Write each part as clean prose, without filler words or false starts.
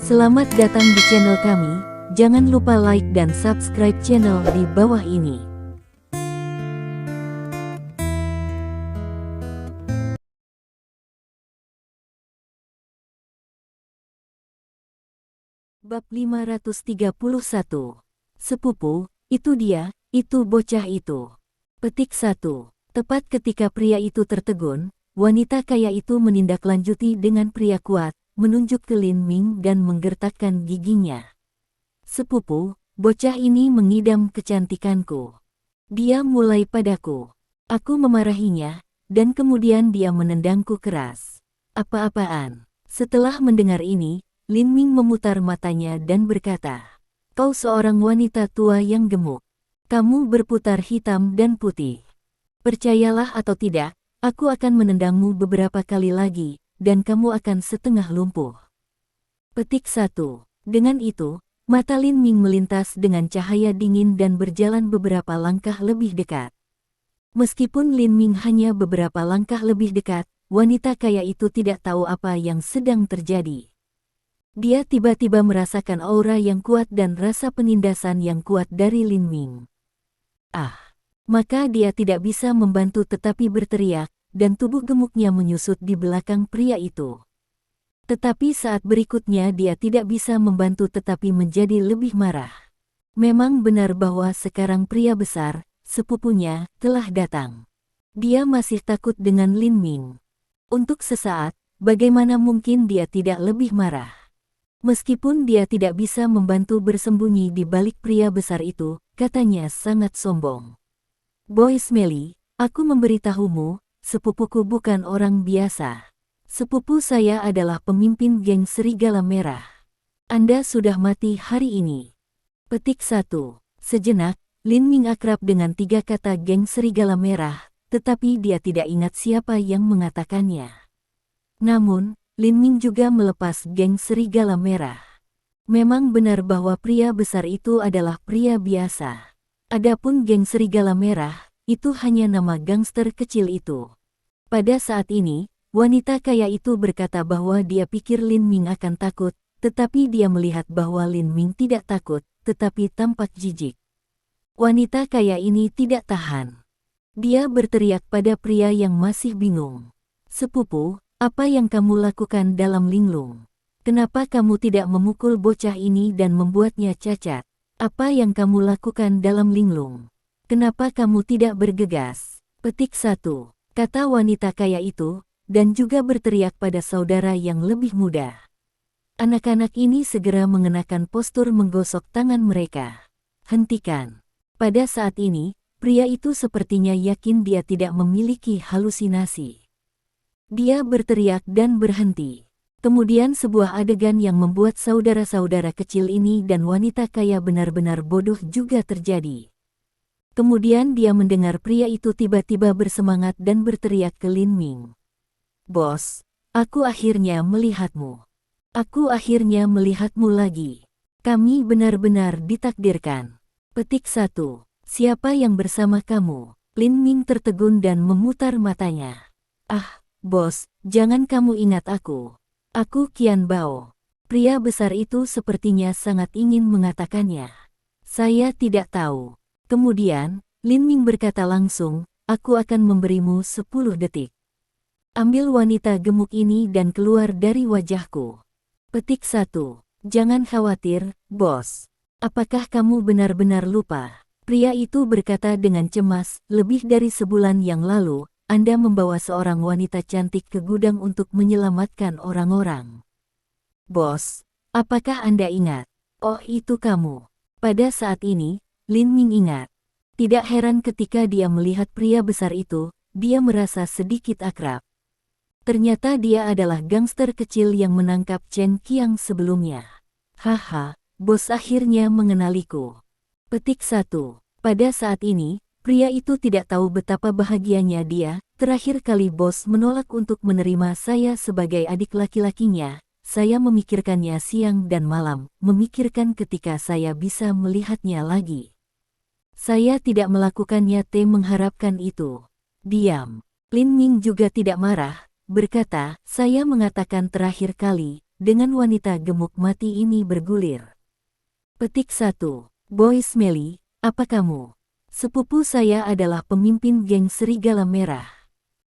Selamat datang di channel kami, jangan lupa like dan subscribe channel di bawah ini. Bab 531. Sepupu, itu dia, itu bocah itu. Petik 1. Tepat ketika pria itu tertegun, wanita kaya itu menindaklanjuti dengan pria kuat, menunjuk ke Lin Ming dan menggertakkan giginya. Sepupu, bocah ini mengidam kecantikanku. Dia mulai padaku. Aku memarahinya, dan kemudian dia menendangku keras. Apa-apaan? Setelah mendengar ini, Lin Ming memutar matanya dan berkata, "Kau seorang wanita tua yang gemuk. Kamu berputar hitam dan putih. Percayalah atau tidak, aku akan menendangmu beberapa kali lagi, dan kamu akan setengah lumpuh." Petik 1. Dengan itu, mata Lin Ming melintas dengan cahaya dingin dan berjalan beberapa langkah lebih dekat. Meskipun Lin Ming hanya beberapa langkah lebih dekat, wanita kaya itu tidak tahu apa yang sedang terjadi. Dia tiba-tiba merasakan aura yang kuat dan rasa penindasan yang kuat dari Lin Ming. Maka dia tidak bisa membantu tetapi berteriak, dan tubuh gemuknya menyusut di belakang pria itu. Tetapi saat berikutnya dia tidak bisa membantu tetapi menjadi lebih marah. Memang benar bahwa sekarang pria besar, sepupunya, telah datang. Dia masih takut dengan Lin Ming. Untuk sesaat, bagaimana mungkin dia tidak lebih marah? Meskipun dia tidak bisa membantu bersembunyi di balik pria besar itu, katanya sangat sombong. "Boy Smelly, aku memberitahumu, sepupuku bukan orang biasa. Sepupu saya adalah pemimpin geng Serigala Merah. Anda sudah mati hari ini." Petik 1. Sejenak, Lin Ming akrab dengan tiga kata geng Serigala Merah, tetapi dia tidak ingat siapa yang mengatakannya. Namun, Lin Ming juga melepas geng Serigala Merah. Memang benar bahwa pria besar itu adalah pria biasa. Adapun geng Serigala Merah, itu hanya nama gangster kecil itu. Pada saat ini, wanita kaya itu berkata bahwa dia pikir Lin Ming akan takut, tetapi dia melihat bahwa Lin Ming tidak takut, tetapi tampak jijik. Wanita kaya ini tidak tahan. Dia berteriak pada pria yang masih bingung. "Sepupu, apa yang kamu lakukan dalam linglung? Kenapa kamu tidak memukul bocah ini dan membuatnya cacat? Apa yang kamu lakukan dalam linglung? Kenapa kamu tidak bergegas?" Petik 1. Kata wanita kaya itu, dan juga berteriak pada saudara yang lebih muda. Anak-anak ini segera mengenakan postur menggosok tangan mereka. "Hentikan." Pada saat ini, pria itu sepertinya yakin dia tidak memiliki halusinasi. Dia berteriak dan berhenti. Kemudian sebuah adegan yang membuat saudara-saudara kecil ini dan wanita kaya benar-benar bodoh juga terjadi. Kemudian dia mendengar pria itu tiba-tiba bersemangat dan berteriak ke Lin Ming. "Bos, aku akhirnya melihatmu. Aku akhirnya melihatmu lagi. Kami benar-benar ditakdirkan." Petik 1. Siapa yang bersama kamu? Lin Ming tertegun dan memutar matanya. Bos, jangan kamu ingat aku. Aku Qian Bao." Pria besar itu sepertinya sangat ingin mengatakannya. "Saya tidak tahu." Kemudian, Lin Ming berkata langsung, "Aku akan memberimu 10 detik. Ambil wanita gemuk ini dan keluar dari wajahku." Petik 1. Jangan khawatir, bos. Apakah kamu benar-benar lupa? Pria itu berkata dengan cemas, "Lebih dari sebulan yang lalu, Anda membawa seorang wanita cantik ke gudang untuk menyelamatkan orang-orang." "Bos, apakah Anda ingat?" "Oh, itu kamu." Pada saat ini, Lin Ming ingat. Tidak heran ketika dia melihat pria besar itu, dia merasa sedikit akrab. Ternyata dia adalah gangster kecil yang menangkap Chen Qiang sebelumnya. "Haha, bos akhirnya mengenaliku." Petik 1. Pada saat ini, pria itu tidak tahu betapa bahagianya dia. "Terakhir kali bos menolak untuk menerima saya sebagai adik laki-lakinya. Saya memikirkannya siang dan malam, memikirkan ketika saya bisa melihatnya lagi. Saya tidak melakukannya mengharapkan itu." "Diam." Lin Ming juga tidak marah, berkata, "Saya mengatakan terakhir kali, dengan wanita gemuk mati ini bergulir. Petik 1. Boy Smelly, apa kamu? Sepupu saya adalah pemimpin geng Serigala Merah.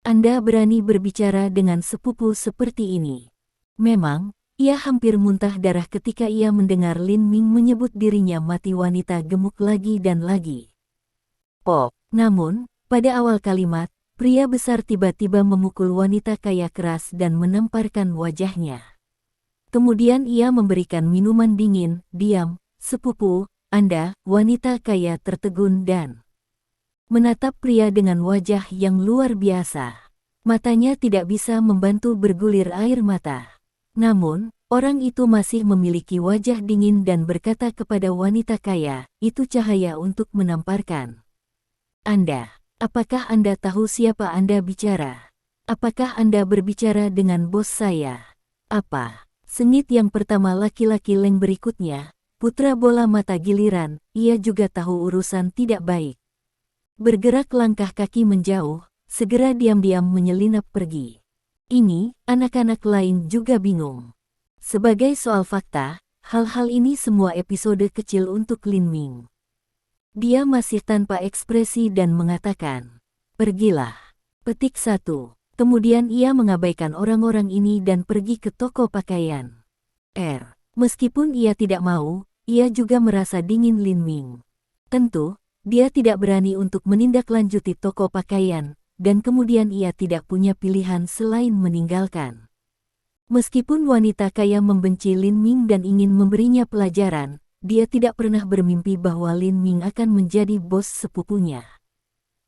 Anda berani berbicara dengan sepupu seperti ini? Memang, ia hampir muntah darah ketika ia mendengar Lin Ming menyebut dirinya mati wanita gemuk lagi dan lagi. Pop. Namun, pada awal kalimat, pria besar tiba-tiba memukul wanita kaya keras dan menamparkan wajahnya. Kemudian ia memberikan minuman dingin. Diam, sepupu, Anda, wanita kaya tertegun dan menatap pria dengan wajah yang luar biasa. Matanya tidak bisa membantu bergulir air mata. Namun, orang itu masih memiliki wajah dingin dan berkata kepada wanita kaya, itu cahaya untuk menamparkan. Apakah Anda tahu siapa Anda bicara? Apakah Anda berbicara dengan bos saya? Apa? Sengit yang pertama laki-laki Leng berikutnya, putra bola mata giliran, ia juga tahu urusan tidak baik. Bergerak langkah kaki menjauh, segera diam-diam menyelinap pergi. Ini, anak-anak lain juga bingung. Sebagai soal fakta, hal-hal ini semua episode kecil untuk Lin Ming. Dia masih tanpa ekspresi dan mengatakan, pergilah. Petik 1. Kemudian ia mengabaikan orang-orang ini dan pergi ke toko pakaian. Meskipun ia tidak mau, ia juga merasa dingin Lin Ming. Tentu, dia tidak berani untuk menindaklanjuti toko pakaian, dan kemudian ia tidak punya pilihan selain meninggalkan. Meskipun wanita kaya membenci Lin Ming dan ingin memberinya pelajaran, dia tidak pernah bermimpi bahwa Lin Ming akan menjadi bos sepupunya.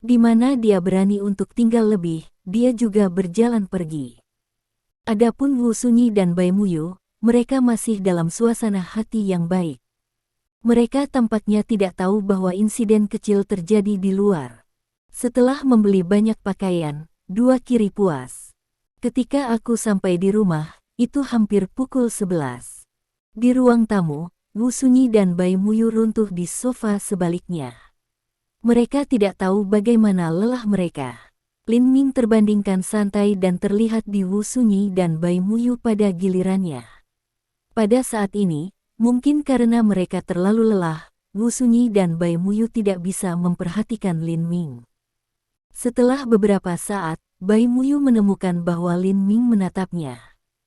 Di mana dia berani untuk tinggal lebih, dia juga berjalan pergi. Adapun Wu Sunyi dan Bai Muyu, mereka masih dalam suasana hati yang baik. Mereka tampaknya tidak tahu bahwa insiden kecil terjadi di luar. Setelah membeli banyak pakaian, dua kiri puas. Ketika aku sampai di rumah, itu hampir pukul 11. Di ruang tamu, Wu Sunyi dan Bai Muyu runtuh di sofa sebaliknya. Mereka tidak tahu bagaimana lelah mereka. Lin Ming terbandingkan santai dan terlihat di Wu Sunyi dan Bai Muyu pada gilirannya. Pada saat ini, mungkin karena mereka terlalu lelah, Wu Sunyi dan Bai Muyu tidak bisa memperhatikan Lin Ming. Setelah beberapa saat, Bai Muyu menemukan bahwa Lin Ming menatapnya.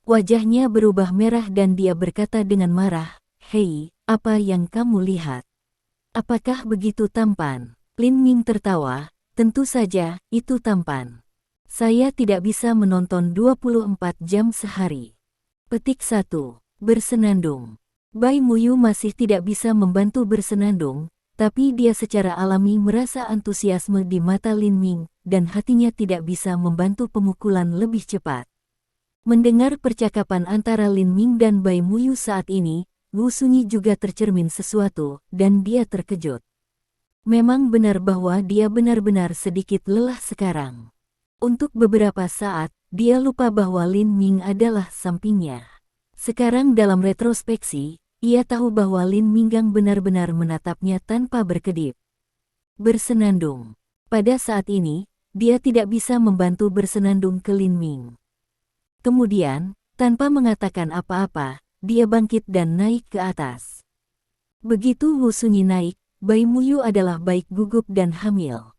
Wajahnya berubah merah dan dia berkata dengan marah, "Hei, apa yang kamu lihat? Apakah begitu tampan?" Lin Ming tertawa, "Tentu saja, itu tampan. Saya tidak bisa menonton 24 jam sehari." Petik 1. Bersenandung. Bai Muyu masih tidak bisa membantu bersenandung, tapi dia secara alami merasa antusiasme di mata Lin Ming, dan hatinya tidak bisa membantu pemukulan lebih cepat. Mendengar percakapan antara Lin Ming dan Bai Muyu saat ini, Wu Sunyi juga tercermin sesuatu, dan dia terkejut. Memang benar bahwa dia benar-benar sedikit lelah sekarang. Untuk beberapa saat, dia lupa bahwa Lin Ming adalah sampingnya. Sekarang dalam retrospeksi, ia tahu bahwa Lin Minggang benar-benar menatapnya tanpa berkedip. Bersenandung. Pada saat ini, dia tidak bisa membantu bersenandung ke Lin Ming. Kemudian, tanpa mengatakan apa-apa, dia bangkit dan naik ke atas. Begitu Wu Sunyi naik, Bai Muyu adalah baik gugup dan hamil.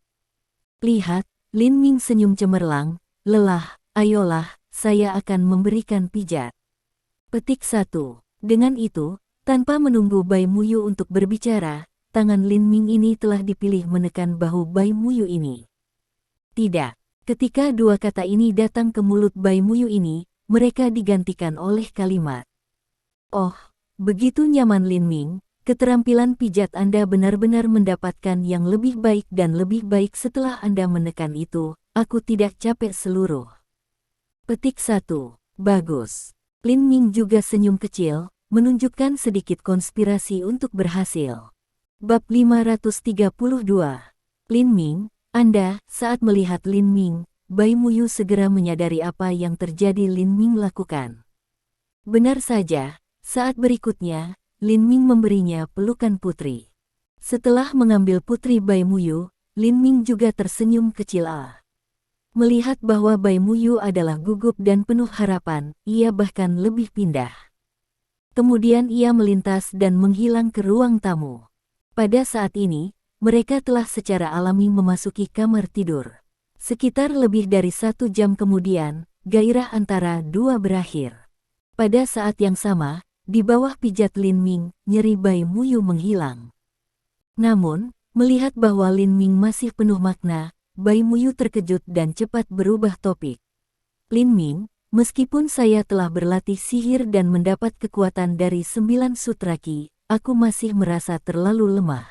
Lihat, Lin Ming senyum cemerlang, lelah, ayolah, saya akan memberikan pijat. Petik 1. Dengan itu, tanpa menunggu Bai Muyu untuk berbicara, tangan Lin Ming ini telah dipilih menekan bahu Bai Muyu ini. Tidak. Ketika dua kata ini datang ke mulut Bai Muyu ini, mereka digantikan oleh kalimat. Oh, begitu nyaman Lin Ming, keterampilan pijat Anda benar-benar mendapatkan yang lebih baik dan lebih baik setelah Anda menekan itu, aku tidak capek seluruh. Petik 1. Bagus. Lin Ming juga senyum kecil, menunjukkan sedikit konspirasi untuk berhasil. Bab 532. Lin Ming, Anda, saat melihat Lin Ming, Bai Muyu segera menyadari apa yang terjadi Lin Ming lakukan. Benar saja. Saat berikutnya, Lin Ming memberinya pelukan putri. Setelah mengambil putri Bai Muyu, Lin Ming juga tersenyum kecil. Melihat bahwa Bai Muyu adalah gugup dan penuh harapan, ia bahkan lebih pindah. Kemudian ia melintas dan menghilang ke ruang tamu. Pada saat ini, mereka telah secara alami memasuki kamar tidur. Sekitar lebih dari 1 jam kemudian, gairah antara dua berakhir. Pada saat yang sama, di bawah pijat Lin Ming, nyeri Bai Muyu menghilang. Namun, melihat bahwa Lin Ming masih penuh makna, Bai Muyu terkejut dan cepat berubah topik. Lin Ming, meskipun saya telah berlatih sihir dan mendapat kekuatan dari 9 sutra Qi, aku masih merasa terlalu lemah.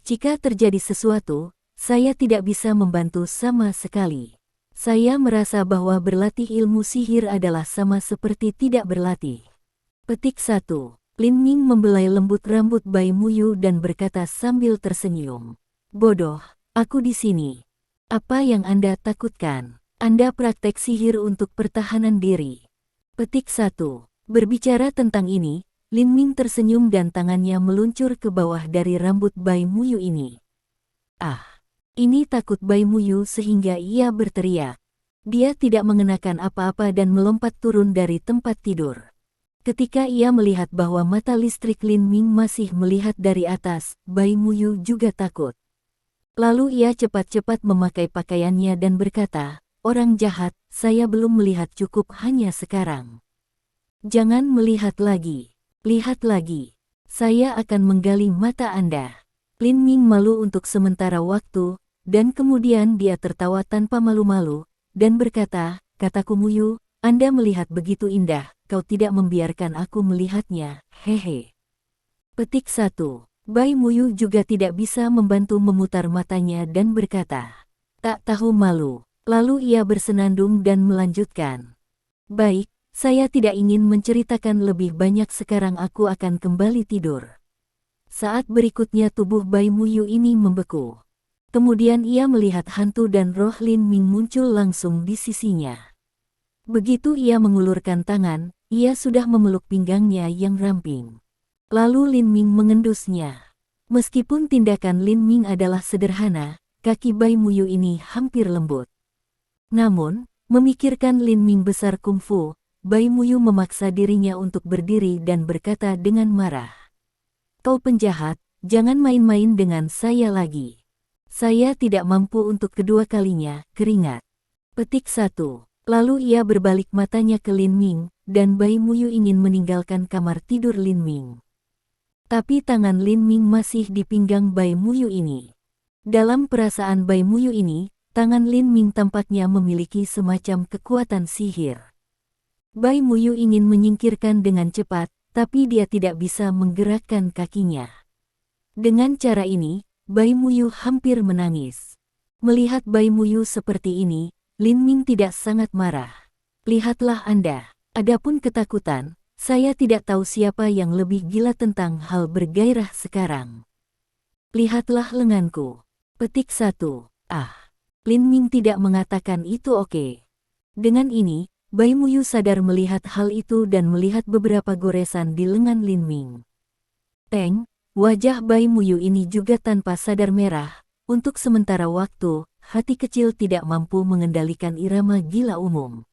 Jika terjadi sesuatu, saya tidak bisa membantu sama sekali. Saya merasa bahwa berlatih ilmu sihir adalah sama seperti tidak berlatih. Petik 1. Lin Ming membelai lembut rambut Bai Muyu dan berkata sambil tersenyum. Bodoh, aku di sini. Apa yang Anda takutkan? Anda praktek sihir untuk pertahanan diri. Petik 1. Berbicara tentang ini, Lin Ming tersenyum dan tangannya meluncur ke bawah dari rambut Bai Muyu ini. Ah! Ini takut Bai Muyu sehingga ia berteriak. Dia tidak mengenakan apa-apa dan melompat turun dari tempat tidur. Ketika ia melihat bahwa mata listrik Lin Ming masih melihat dari atas, Bai Muyu juga takut. Lalu ia cepat-cepat memakai pakaiannya dan berkata, orang jahat, saya belum melihat cukup hanya sekarang. Jangan melihat lagi. Lihat lagi. Saya akan menggali mata Anda. Lin Ming malu untuk sementara waktu, dan kemudian dia tertawa tanpa malu-malu, dan berkata, kataku Muyu, Anda melihat begitu indah, kau tidak membiarkan aku melihatnya, hehe. Petik 1. Bai Muyu juga tidak bisa membantu memutar matanya dan berkata, tak tahu malu. Lalu ia bersenandung dan melanjutkan. Baik, saya tidak ingin menceritakan lebih banyak sekarang aku akan kembali tidur. Saat berikutnya tubuh Bai Muyu ini membeku. Kemudian ia melihat hantu dan roh Lin Ming muncul langsung di sisinya. Begitu ia mengulurkan tangan, ia sudah memeluk pinggangnya yang ramping. Lalu Lin Ming mengendusnya. Meskipun tindakan Lin Ming adalah sederhana, kaki Bai Muyu ini hampir lembut. Namun, memikirkan Lin Ming besar kungfu, Bai Muyu memaksa dirinya untuk berdiri dan berkata dengan marah. Kau penjahat, jangan main-main dengan saya lagi. Saya tidak mampu untuk kedua kalinya, keringat. Petik 1. Lalu ia berbalik matanya ke Lin Ming, dan Bai Muyu ingin meninggalkan kamar tidur Lin Ming. Tapi tangan Lin Ming masih di pinggang Bai Muyu ini. Dalam perasaan Bai Muyu ini, tangan Lin Ming tampaknya memiliki semacam kekuatan sihir. Bai Muyu ingin menyingkirkan dengan cepat, tapi dia tidak bisa menggerakkan kakinya. Dengan cara ini, Bai Muyu hampir menangis. Melihat Bai Muyu seperti ini, Lin Ming tidak sangat marah. Lihatlah Anda, adapun ketakutan, saya tidak tahu siapa yang lebih gila tentang hal bergairah sekarang. Lihatlah lenganku. Petik 1. Ah, Lin Ming tidak mengatakan itu oke. Dengan ini, Bai Muyu sadar melihat hal itu dan melihat beberapa goresan di lengan Lin Ming. Teng! Wajah Bai Muyu ini juga tanpa sadar merah. Untuk sementara waktu, hati kecil tidak mampu mengendalikan irama gila umum.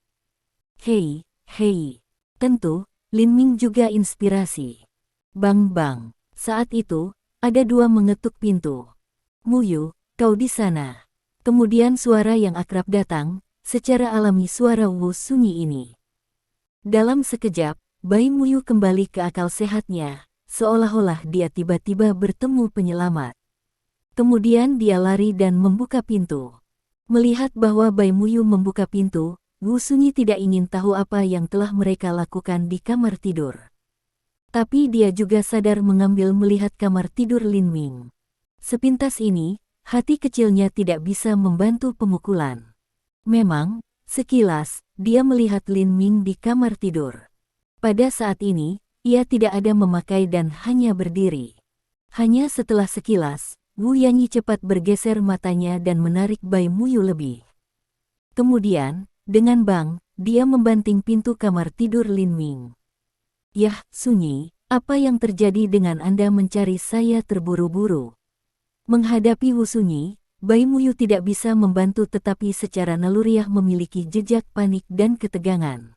Hei, hei. Tentu, Lin Ming juga inspirasi. Bang bang. Saat itu, ada dua mengetuk pintu. Muyu, kau di sana. Kemudian suara yang akrab datang, secara alami suara Wu Sunyi ini. Dalam sekejap, Bai Muyu kembali ke akal sehatnya. Seolah-olah dia tiba-tiba bertemu penyelamat. Kemudian dia lari dan membuka pintu. Melihat bahwa Bai Muyu membuka pintu, Wu Sunyi tidak ingin tahu apa yang telah mereka lakukan di kamar tidur. Tapi dia juga sadar mengambil melihat kamar tidur Lin Ming. Sepintas ini, hati kecilnya tidak bisa membantu pemukulan. Memang, sekilas, dia melihat Lin Ming di kamar tidur. Pada saat ini, ia tidak ada memakai dan hanya berdiri. Hanya setelah sekilas, Wu Yanyi cepat bergeser matanya dan menarik Bai Muyu lebih. Kemudian, dengan bang, dia membanting pintu kamar tidur Lin Ming. Yah, Sunyi, apa yang terjadi dengan Anda mencari saya terburu-buru? Menghadapi Wu Sunyi, Bai Muyu tidak bisa membantu tetapi secara naluriah memiliki jejak panik dan ketegangan.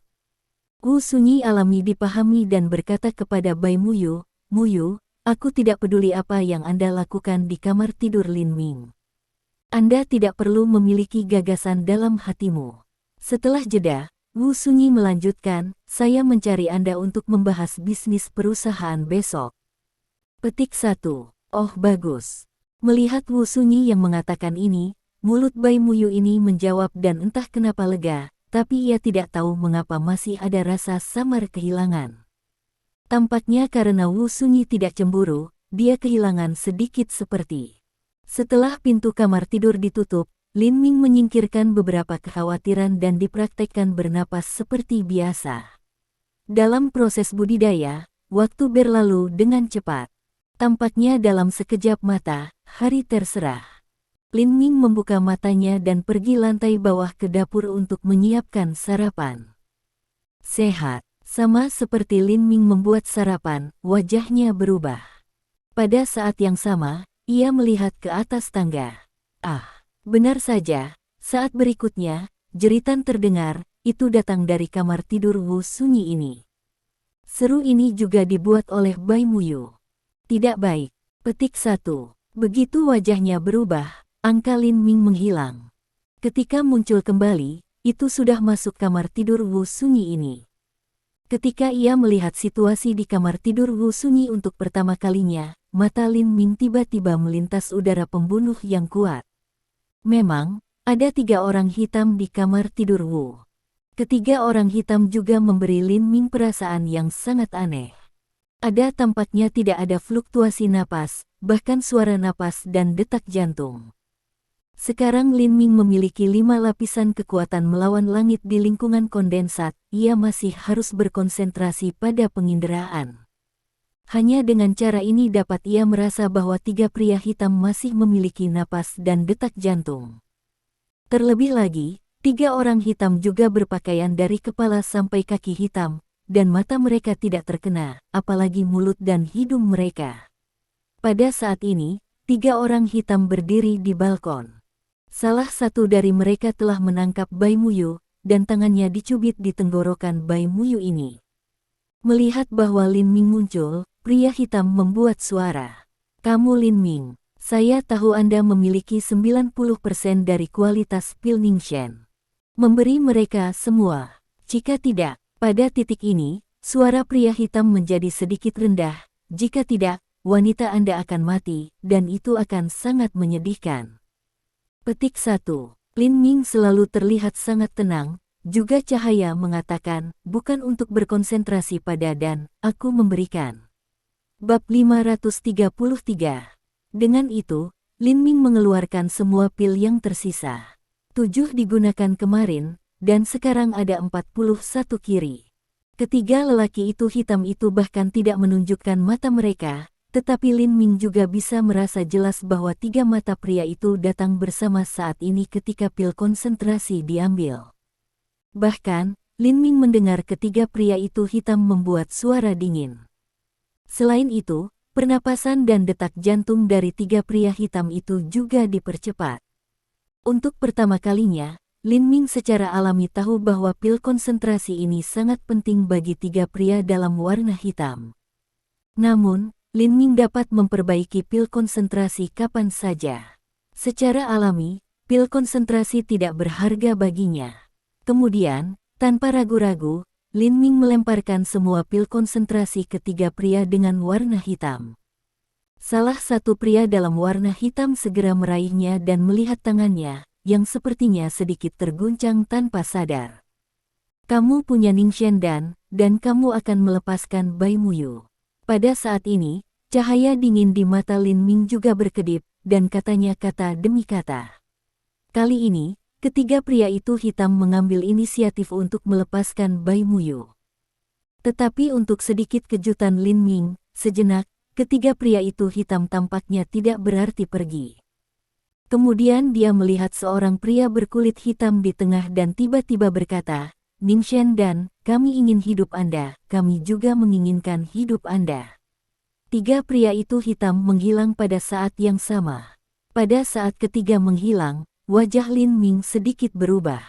Wu Sunyi alami dipahami dan berkata kepada Bai Muyu, "Muyu, aku tidak peduli apa yang Anda lakukan di kamar tidur Lin Ming. Anda tidak perlu memiliki gagasan dalam hatimu." Setelah jeda, Wu Sunyi melanjutkan, "Saya mencari Anda untuk membahas bisnis perusahaan besok." Petik 1. Oh bagus. Melihat Wu Sunyi yang mengatakan ini, mulut Bai Muyu ini menjawab dan entah kenapa lega, tapi ia tidak tahu mengapa masih ada rasa samar kehilangan. Tampaknya karena Wu Sunyi tidak cemburu, dia kehilangan sedikit seperti. Setelah pintu kamar tidur ditutup, Lin Ming menyingkirkan beberapa kekhawatiran dan dipraktekkan bernapas seperti biasa. Dalam proses budidaya, waktu berlalu dengan cepat. Tampaknya dalam sekejap mata, hari terserah. Lin Ming membuka matanya dan pergi lantai bawah ke dapur untuk menyiapkan sarapan. Sehat, sama seperti Lin Ming membuat sarapan, wajahnya berubah. Pada saat yang sama, ia melihat ke atas tangga. Ah! Benar saja, saat berikutnya, jeritan terdengar, itu datang dari kamar tidur Wu Sunyi ini. Seru ini juga dibuat oleh Bai Muyu. Tidak baik. Petik 1. Begitu wajahnya berubah, angka Lin Ming menghilang. Ketika muncul kembali, itu sudah masuk kamar tidur Wu Sunyi ini. Ketika ia melihat situasi di kamar tidur Wu Sunyi untuk pertama kalinya, mata Lin Ming tiba-tiba melintas udara pembunuh yang kuat. Memang, ada 3 orang hitam di kamar tidur Wu. Ketiga orang hitam juga memberi Lin Ming perasaan yang sangat aneh. Tampaknya tidak ada fluktuasi napas, bahkan suara napas dan detak jantung. Sekarang Lin Ming memiliki 5 lapisan kekuatan melawan langit di lingkungan kondensat, ia masih harus berkonsentrasi pada penginderaan. Hanya dengan cara ini dapat ia merasa bahwa 3 pria hitam masih memiliki napas dan detak jantung. Terlebih lagi, 3 orang hitam juga berpakaian dari kepala sampai kaki hitam, dan mata mereka tidak terkena, apalagi mulut dan hidung mereka. Pada saat ini, 3 orang hitam berdiri di balkon. Salah satu dari mereka telah menangkap Bai Muyu, dan tangannya dicubit di tenggorokan Bai Muyu ini. Melihat bahwa Lin Ming muncul, pria hitam membuat suara. "Kamu Lin Ming, saya tahu Anda memiliki 90% dari kualitas pil Ningshen. Memberi mereka semua. Jika tidak, pada titik ini, suara pria hitam menjadi sedikit rendah. Jika tidak, wanita Anda akan mati, dan itu akan sangat menyedihkan." Petik 1. Lin Ming selalu terlihat sangat tenang. Juga cahaya mengatakan, bukan untuk berkonsentrasi pada dan, aku memberikan. Bab 533. Dengan itu, Lin Ming mengeluarkan semua pil yang tersisa. 7 digunakan kemarin, dan sekarang ada 41 kiri. Ketiga lelaki itu hitam itu bahkan tidak menunjukkan mata mereka, tetapi Lin Ming juga bisa merasa jelas bahwa 3 mata pria itu datang bersama saat ini ketika pil konsentrasi diambil. Bahkan, Lin Ming mendengar ketiga pria itu hitam membuat suara dingin. Selain itu, pernapasan dan detak jantung dari 3 pria hitam itu juga dipercepat. Untuk pertama kalinya, Lin Ming secara alami tahu bahwa pil konsentrasi ini sangat penting bagi 3 pria dalam warna hitam. Namun, Lin Ming dapat memperbaiki pil konsentrasi kapan saja. Secara alami, pil konsentrasi tidak berharga baginya. Kemudian, tanpa ragu-ragu, Lin Ming melemparkan semua pil konsentrasi ke 3 pria dengan warna hitam. Salah satu pria dalam warna hitam segera meraihnya dan melihat tangannya, yang sepertinya sedikit terguncang tanpa sadar. "Kamu punya Ningshen dan kamu akan melepaskan Bai Muyu." Pada saat ini, cahaya dingin di mata Lin Ming juga berkedip, dan katanya kata demi kata. Kali ini, ketiga pria itu hitam mengambil inisiatif untuk melepaskan Bai Muyu. Tetapi untuk sedikit kejutan Lin Ming, sejenak, ketiga pria itu hitam tampaknya tidak berarti pergi. Kemudian dia melihat seorang pria berkulit hitam di tengah dan tiba-tiba berkata, "Ningshen dan, kami ingin hidup Anda, kami juga menginginkan hidup Anda." 3 pria itu hitam menghilang pada saat yang sama. Pada saat ketiga menghilang, wajah Lin Ming sedikit berubah.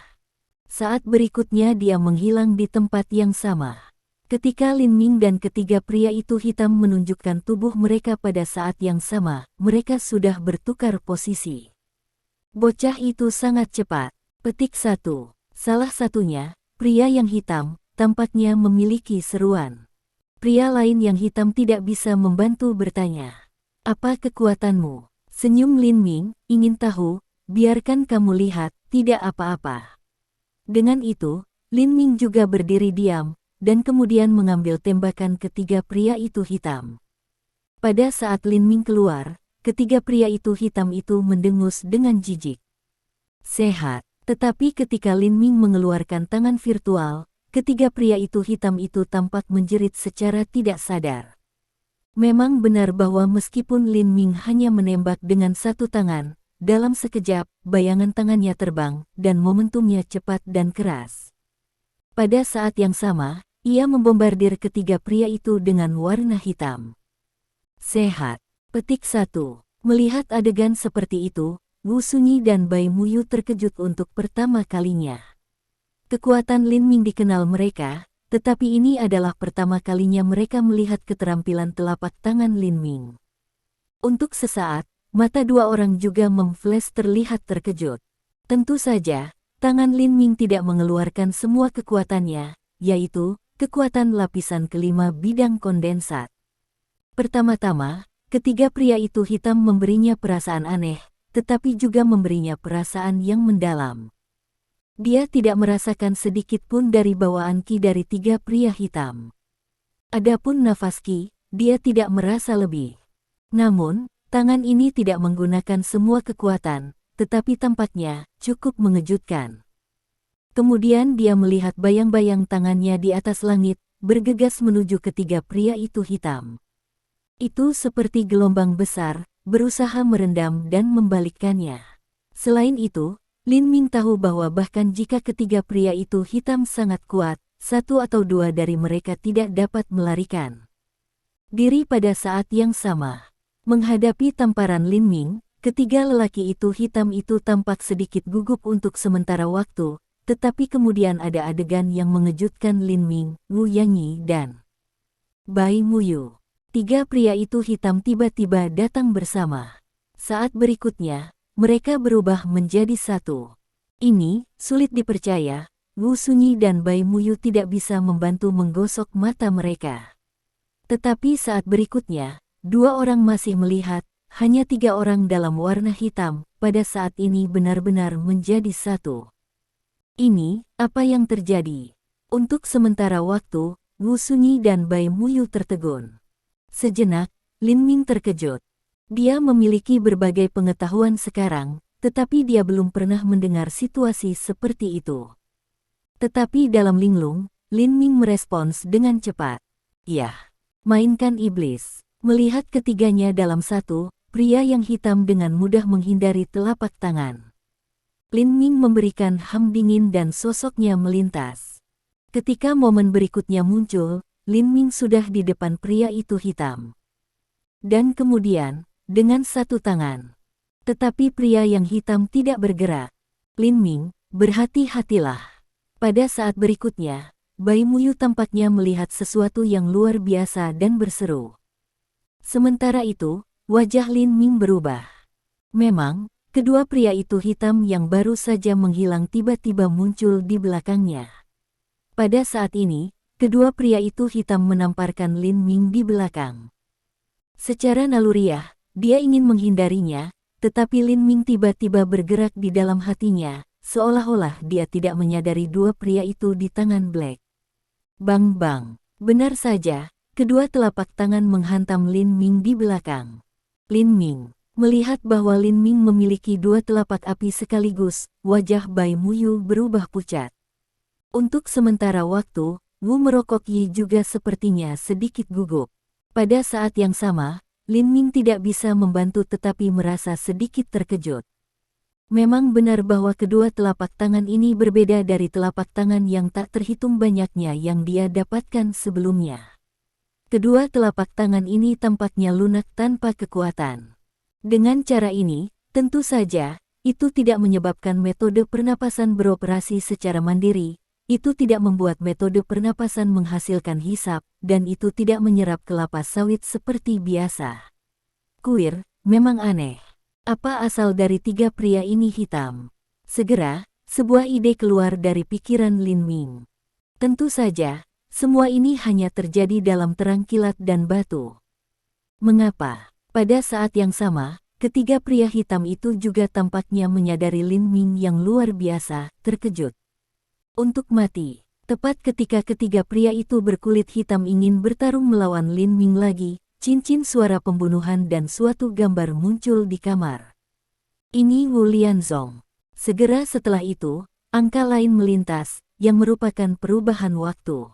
Saat berikutnya dia menghilang di tempat yang sama. Ketika Lin Ming dan ketiga pria itu hitam menunjukkan tubuh mereka pada saat yang sama, mereka sudah bertukar posisi. Bocah itu sangat cepat. Petik 1. Salah satunya, pria yang hitam, tampaknya memiliki seruan. Pria lain yang hitam tidak bisa membantu bertanya. Apa kekuatanmu? Senyum Lin Ming, ingin tahu, biarkan kamu lihat, tidak apa-apa. Dengan itu, Lin Ming juga berdiri diam, dan kemudian mengambil tembakan ketiga pria itu hitam. Pada saat Lin Ming keluar, ketiga pria itu hitam itu mendengus dengan jijik. Sehat, tetapi ketika Lin Ming mengeluarkan tangan virtual, ketiga pria itu hitam itu tampak menjerit secara tidak sadar. Memang benar bahwa meskipun Lin Ming hanya menembak dengan satu tangan, dalam sekejap, bayangan tangannya terbang, dan momentumnya cepat dan keras. Pada saat yang sama, ia membombardir ketiga pria itu dengan warna hitam. Sehat. Petik 1. Melihat adegan seperti itu, Wu Sunyi dan Bai Muyu terkejut untuk pertama kalinya. Kekuatan Lin Ming dikenal mereka, tetapi ini adalah pertama kalinya mereka melihat keterampilan telapak tangan Lin Ming. Untuk sesaat, mata dua orang juga memflash terlihat terkejut. Tentu saja, tangan Lin Ming tidak mengeluarkan semua kekuatannya, yaitu kekuatan lapisan kelima bidang kondensat. Pertama-tama, ketiga pria itu hitam memberinya perasaan aneh, tetapi juga memberinya perasaan yang mendalam. Dia tidak merasakan sedikit pun dari bawaan ki dari tiga pria hitam. Adapun nafas ki, dia tidak merasa lebih. Namun, tangan ini tidak menggunakan semua kekuatan, tetapi tampaknya cukup mengejutkan. Kemudian dia melihat bayang-bayang tangannya di atas langit, bergegas menuju ketiga pria itu hitam. Itu seperti gelombang besar, berusaha merendam dan membalikkannya. Selain itu, Lin Ming tahu bahwa bahkan jika ketiga pria itu hitam sangat kuat, satu atau dua dari mereka tidak dapat melarikan diri pada saat yang sama. Menghadapi tamparan Lin Ming, ketiga lelaki itu hitam itu tampak sedikit gugup untuk sementara waktu, tetapi kemudian ada adegan yang mengejutkan Lin Ming, Wu Yanyi dan Bai Muyu. Tiga pria itu hitam tiba-tiba datang bersama. Saat berikutnya, mereka berubah menjadi satu. Ini, sulit dipercaya, Wu Sunyi dan Bai Muyu tidak bisa membantu menggosok mata mereka. Tetapi saat berikutnya, dua orang masih melihat, hanya tiga orang dalam warna hitam, pada saat ini benar-benar menjadi satu. Ini, apa yang terjadi? Untuk sementara waktu, Wu Sunyi dan Bai Muyu tertegun. Sejenak, Lin Ming terkejut. Dia memiliki berbagai pengetahuan sekarang, tetapi dia belum pernah mendengar situasi seperti itu. Tetapi dalam linglung, Lin Ming merespons dengan cepat. "Yah, mainkan iblis." Melihat ketiganya dalam satu, pria yang hitam dengan mudah menghindari telapak tangan. Lin Ming memberikan ham dingin dan sosoknya melintas. Ketika momen berikutnya muncul, Lin Ming sudah di depan pria itu hitam. Dan kemudian, dengan satu tangan. Tetapi pria yang hitam tidak bergerak. Lin Ming, berhati-hatilah. Pada saat berikutnya, Bai Muyu tampaknya melihat sesuatu yang luar biasa dan berseru. Sementara itu, wajah Lin Ming berubah. Memang, kedua pria itu hitam yang baru saja menghilang tiba-tiba muncul di belakangnya. Pada saat ini, kedua pria itu hitam menamparkan Lin Ming di belakang. Secara naluriah, dia ingin menghindarinya, tetapi Lin Ming tiba-tiba bergerak di dalam hatinya, seolah-olah dia tidak menyadari dua pria itu di tangan Black. Bang-bang, benar saja, kedua telapak tangan menghantam Lin Ming di belakang. Lin Ming, melihat bahwa Lin Ming memiliki dua telapak api sekaligus, wajah Bai Muyu berubah pucat. Untuk sementara waktu, Wu Merokok Yi juga sepertinya sedikit gugup. Pada saat yang sama, Lin Ming tidak bisa membantu tetapi merasa sedikit terkejut. Memang benar bahwa kedua telapak tangan ini berbeda dari telapak tangan yang tak terhitung banyaknya yang dia dapatkan sebelumnya. Kedua telapak tangan ini tampaknya lunak tanpa kekuatan. Dengan cara ini, Tentu saja, itu tidak menyebabkan metode pernapasan beroperasi secara mandiri, itu tidak membuat metode pernapasan menghasilkan hisap, dan itu tidak menyerap kelapa sawit seperti biasa. Kuir, memang aneh. Apa asal dari 3 pria ini hitam? Segera, sebuah ide keluar dari pikiran Lin Ming. Tentu saja, semua ini hanya terjadi dalam terang kilat dan batu. Mengapa? Pada saat yang sama, ketiga pria hitam itu juga tampaknya menyadari Lin Ming yang luar biasa, terkejut. Untuk mati, tepat ketika ketiga pria itu berkulit hitam ingin bertarung melawan Lin Ming lagi, cincin suara pembunuhan dan suatu gambar muncul di kamar. Ini Wu Lianzong. Segera setelah itu, angka lain melintas, yang merupakan perubahan waktu.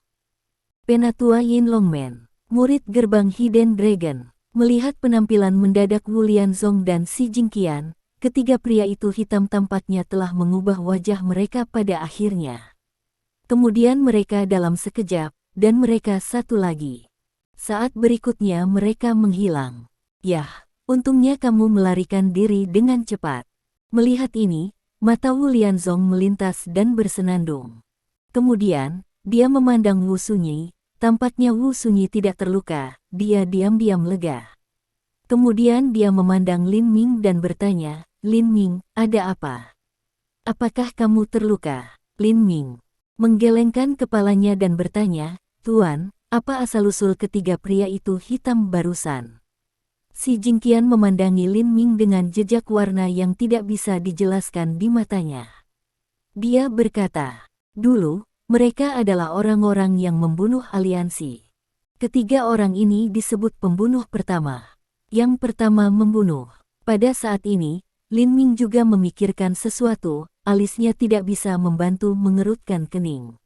Penatua Yin Longmen, murid gerbang Hidden Dragon, melihat penampilan mendadak Wu Lianzong dan Si Jingqian, ketiga pria itu hitam tampaknya telah mengubah wajah mereka pada akhirnya. Kemudian mereka dalam sekejap, dan mereka satu lagi. Saat berikutnya mereka menghilang. Yah, untungnya kamu melarikan diri dengan cepat. Melihat ini, mata Wu Lianzong melintas dan bersenandung. Kemudian, dia memandang Wu Sunyi, tampaknya Wu Sunyi tidak terluka, dia diam-diam lega. Kemudian dia memandang Lin Ming dan bertanya, Lin Ming, ada apa? Apakah kamu terluka? Lin Ming menggelengkan kepalanya dan bertanya, Tuan, apa asal-usul ketiga pria itu hitam barusan? Si Jingqian memandangi Lin Ming dengan jejak warna yang tidak bisa dijelaskan di matanya. Dia berkata, dulu, mereka adalah orang-orang yang membunuh aliansi. Ketiga orang ini disebut pembunuh pertama. Yang pertama membunuh. Pada saat ini, Lin Ming juga memikirkan sesuatu, alisnya tidak bisa membantu mengerutkan kening.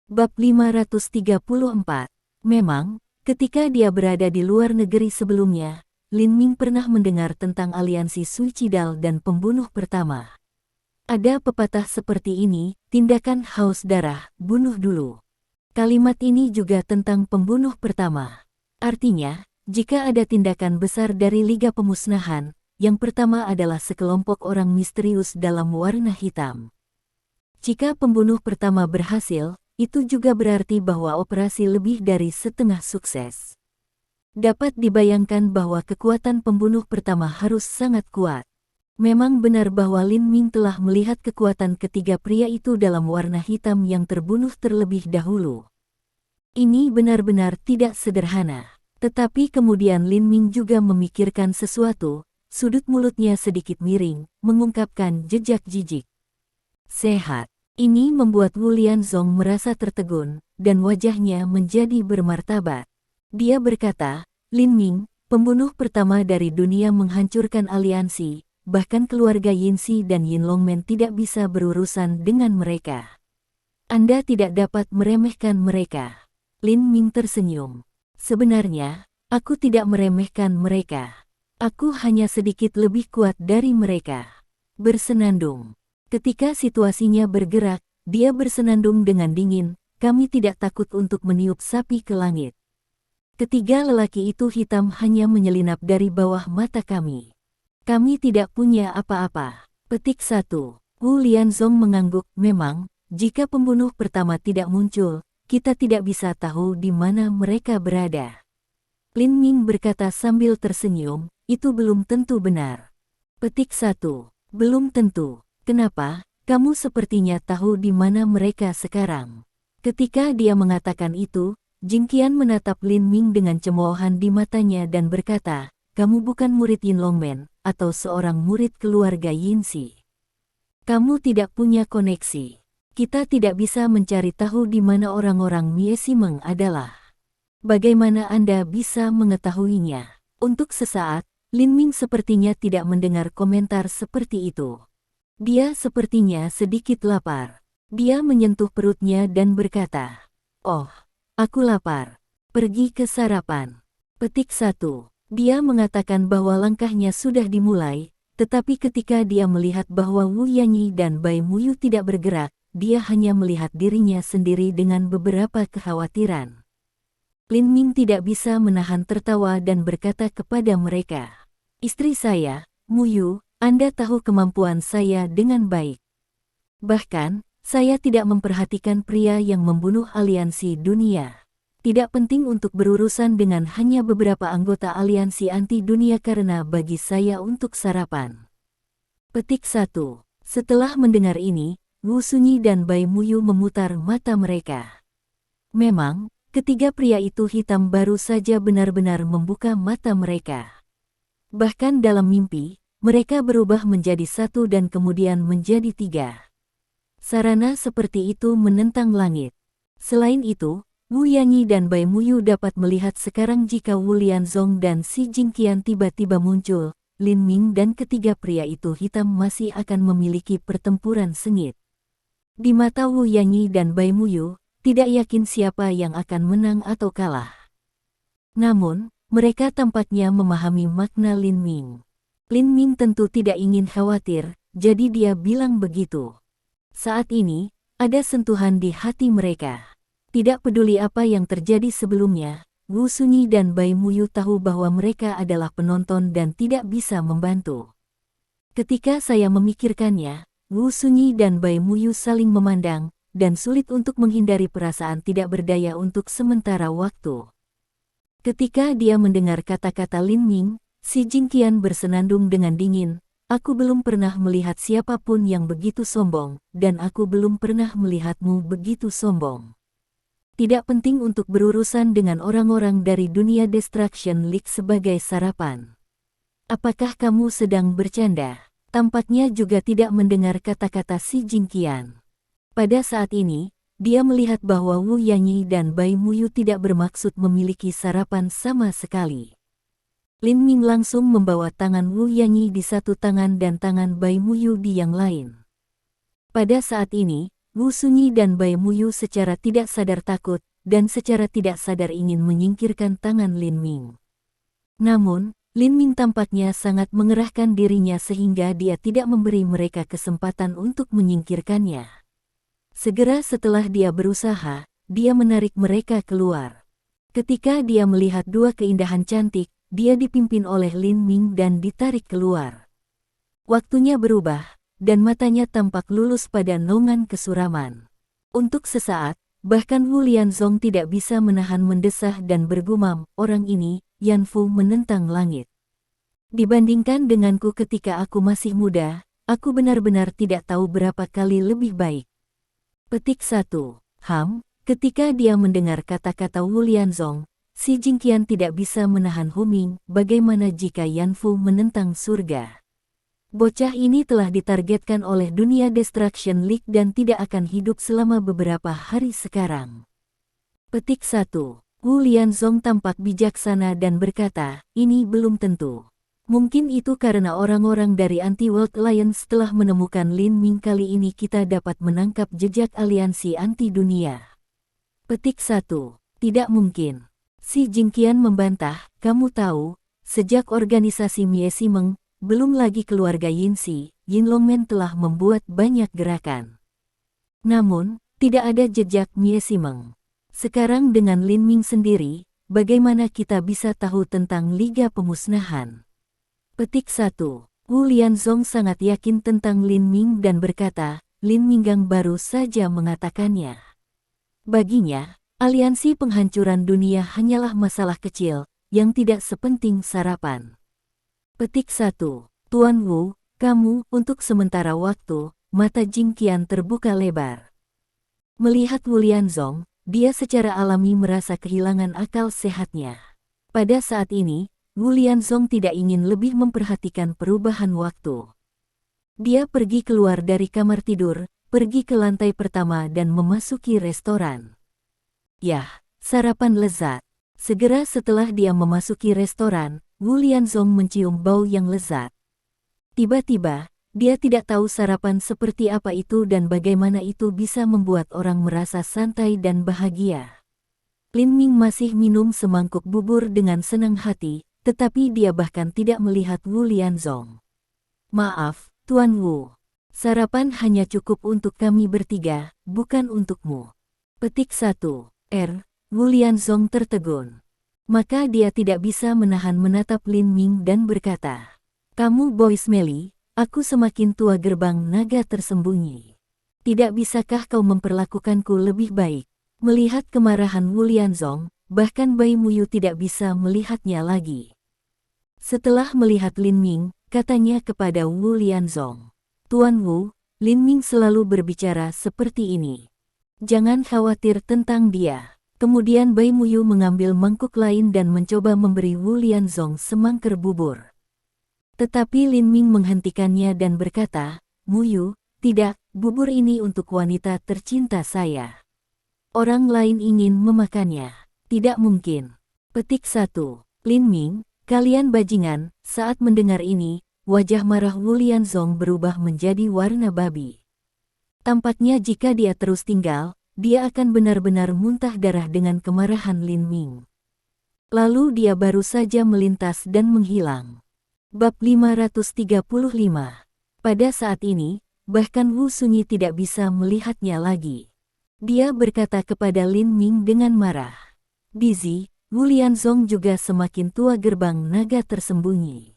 Bab 534. Memang, ketika dia berada di luar negeri sebelumnya, Lin Ming pernah mendengar tentang aliansi suicidal dan pembunuh pertama. Ada pepatah seperti ini, tindakan haus darah, bunuh dulu. Kalimat ini juga tentang pembunuh pertama. Artinya, jika ada tindakan besar dari Liga Pemusnahan, yang pertama adalah sekelompok orang misterius dalam warna hitam. Jika pembunuh pertama berhasil, itu juga berarti bahwa operasi lebih dari setengah sukses. Dapat dibayangkan bahwa kekuatan pembunuh pertama harus sangat kuat. Memang benar bahwa Lin Ming telah melihat kekuatan ketiga pria itu dalam warna hitam yang terbunuh terlebih dahulu. Ini benar-benar tidak sederhana. Tetapi kemudian Lin Ming juga memikirkan sesuatu. Sudut mulutnya sedikit miring, mengungkapkan jejak jijik. Sehat. Ini membuat Wu Lianzong merasa tertegun, dan wajahnya menjadi bermartabat. Dia berkata, Lin Ming, pembunuh pertama dari dunia menghancurkan aliansi, bahkan keluarga Yinsi dan Yin Longmen tidak bisa berurusan dengan mereka. Anda tidak dapat meremehkan mereka. Lin Ming tersenyum. Sebenarnya, aku tidak meremehkan mereka. Aku hanya sedikit lebih kuat dari mereka. Bersenandung. Ketika situasinya bergerak, dia bersenandung dengan dingin, kami tidak takut untuk meniup sapi ke langit. Ketiga lelaki itu hitam hanya menyelinap dari bawah mata kami. Kami tidak punya apa-apa. Petik 1. Wu Lianzong mengangguk, memang, jika pembunuh pertama tidak muncul, kita tidak bisa tahu di mana mereka berada. Lin Ming berkata sambil tersenyum, itu belum tentu benar. Petik 1. Belum tentu. Kenapa? Kamu sepertinya tahu di mana mereka sekarang. Ketika dia mengatakan itu, Jingqian menatap Lin Ming dengan cemoohan di matanya dan berkata, kamu bukan murid Yin Longmen, atau seorang murid keluarga Yinsi. Kamu tidak punya koneksi. Kita tidak bisa mencari tahu di mana orang-orang Mie Simeng adalah. Bagaimana Anda bisa mengetahuinya? Untuk sesaat, Lin Ming sepertinya tidak mendengar komentar seperti itu. Dia sepertinya sedikit lapar. Dia menyentuh perutnya dan berkata, oh, aku lapar. Pergi ke sarapan. Petik 1. Dia mengatakan bahwa langkahnya sudah dimulai, tetapi ketika dia melihat bahwa Wu Yanyi dan Bai Muyu tidak bergerak, dia hanya melihat dirinya sendiri dengan beberapa kekhawatiran. Lin Ming tidak bisa menahan tertawa dan berkata kepada mereka, istri saya, Muyu, Anda tahu kemampuan saya dengan baik. Bahkan, saya tidak memperhatikan pria yang membunuh aliansi dunia. Tidak penting untuk berurusan dengan hanya beberapa anggota aliansi anti dunia karena bagi saya untuk sarapan. Petik 1. Setelah mendengar ini, Wu Sunyi dan Bai Muyu memutar mata mereka. Memang, ketiga pria itu hitam baru saja benar-benar membuka mata mereka. Bahkan dalam mimpi, mereka berubah menjadi satu dan kemudian menjadi tiga. Sarana seperti itu menentang langit. Selain itu, Wu Yanyi dan Bai Muyu dapat melihat sekarang jika Wu Lianzong dan Si Jingqian tiba-tiba muncul, Lin Ming dan ketiga pria itu hitam masih akan memiliki pertempuran sengit. Di mata Wu Yanyi dan Bai Muyu, tidak yakin siapa yang akan menang atau kalah. Namun, mereka tampaknya memahami makna Lin Ming. Lin Ming tentu tidak ingin khawatir, jadi dia bilang begitu. Saat ini, ada sentuhan di hati mereka. Tidak peduli apa yang terjadi sebelumnya, Wu Sunyi dan Bai Muyu tahu bahwa mereka adalah penonton dan tidak bisa membantu. Ketika saya memikirkannya, Wu Sunyi dan Bai Muyu saling memandang, dan sulit untuk menghindari perasaan tidak berdaya untuk sementara waktu. Ketika dia mendengar kata-kata Lin Ming, Si Jingqian bersenandung dengan dingin, "Aku belum pernah melihat siapapun yang begitu sombong, dan aku belum pernah melihatmu begitu sombong. Tidak penting untuk berurusan dengan orang-orang dari dunia Destruction League sebagai sarapan. Apakah kamu sedang bercanda?" Tampaknya juga tidak mendengar kata-kata Si Jingqian. Pada saat ini, dia melihat bahwa Wu Yanyi dan Bai Muyu tidak bermaksud memiliki sarapan sama sekali. Lin Ming langsung membawa tangan Wu Yanyi di satu tangan dan tangan Bai Muyu di yang lain. Pada saat ini, Wu Sunyi dan Bai Muyu secara tidak sadar takut, dan secara tidak sadar ingin menyingkirkan tangan Lin Ming. Namun, Lin Ming tampaknya sangat mengerahkan dirinya sehingga dia tidak memberi mereka kesempatan untuk menyingkirkannya. Segera setelah dia berusaha, dia menarik mereka keluar. Ketika dia melihat dua keindahan cantik, dia dipimpin oleh Lin Ming dan ditarik keluar. Waktunya berubah, dan matanya tampak lulus pada naungan kesuraman. Untuk sesaat, bahkan Wu Lianzong tidak bisa menahan mendesah dan bergumam, "Orang ini, Yan Fu menentang langit. Dibandingkan denganku ketika aku masih muda, aku benar-benar tidak tahu berapa kali lebih baik." Petik 1. Ketika dia mendengar kata-kata Wu Lianzong, Si Jingqian tidak bisa menahan huming, bagaimana jika Yan Fu menentang surga? Bocah ini telah ditargetkan oleh dunia Destruction League dan tidak akan hidup selama beberapa hari sekarang. Petik 1. Wu Lianzong tampak bijaksana dan berkata, "Ini belum tentu. Mungkin itu karena orang-orang dari Anti-World Alliance telah menemukan Lin Ming. Kali ini kita dapat menangkap jejak aliansi anti dunia." Petik 1. Tidak mungkin. Si Jingqian membantah, "Kamu tahu, sejak organisasi Miesimeng, belum lagi keluarga Yinsi, Yin Longmen telah membuat banyak gerakan. Namun, tidak ada jejak Miesimeng. Sekarang dengan Lin Ming sendiri, bagaimana kita bisa tahu tentang Liga Pemusnahan?" Petik 1. Wu Lianzong sangat yakin tentang Lin Ming dan berkata, "Lin Minggang baru saja mengatakannya." Baginya, aliansi penghancuran dunia hanyalah masalah kecil, yang tidak sepenting sarapan. Petik 1. Tuan Wu, kamu, untuk sementara waktu, mata Jingqian terbuka lebar. Melihat Wu Lianzong, dia secara alami merasa kehilangan akal sehatnya. Pada saat ini, Wu Lianzong tidak ingin lebih memperhatikan perubahan waktu. Dia pergi keluar dari kamar tidur, pergi ke lantai pertama dan memasuki restoran. Yah, sarapan lezat. Segera setelah dia memasuki restoran, Wu Lianzong mencium bau yang lezat. Tiba-tiba, dia tidak tahu sarapan seperti apa itu dan bagaimana itu bisa membuat orang merasa santai dan bahagia. Lin Ming masih minum semangkuk bubur dengan senang hati, tetapi dia bahkan tidak melihat Wu Lianzong. "Maaf, Tuan Wu. Sarapan hanya cukup untuk kami bertiga, bukan untukmu." Petik 1. Wu Lianzong tertegun. Maka dia tidak bisa menahan menatap Lin Ming dan berkata, "Kamu boy smelly, aku semakin tua gerbang naga tersembunyi. Tidak bisakah kau memperlakukanku lebih baik? Melihat kemarahan Wu Lianzong, bahkan Bai Muyu tidak bisa melihatnya lagi. Setelah melihat Lin Ming, katanya kepada Wu Lianzong, "Tuan Wu, Lin Ming selalu berbicara seperti ini. Jangan khawatir tentang dia." Kemudian Bai Muyu mengambil mangkuk lain dan mencoba memberi Wu Lianzong semangkir bubur. Tetapi Lin Ming menghentikannya dan berkata, "Muyu, tidak, bubur ini untuk wanita tercinta saya. Orang lain ingin memakannya. Tidak mungkin." Petik 1. Lin Ming, kalian bajingan. Saat mendengar ini, wajah marah Wu Lianzong berubah menjadi warna babi. Tampaknya jika dia terus tinggal, dia akan benar-benar muntah darah dengan kemarahan Lin Ming. Lalu dia baru saja melintas dan menghilang. Bab 535. Pada saat ini, bahkan Wu Sunyi tidak bisa melihatnya lagi. Dia berkata kepada Lin Ming dengan marah, "Bizi, Wu Lianzong juga semakin tua gerbang naga tersembunyi.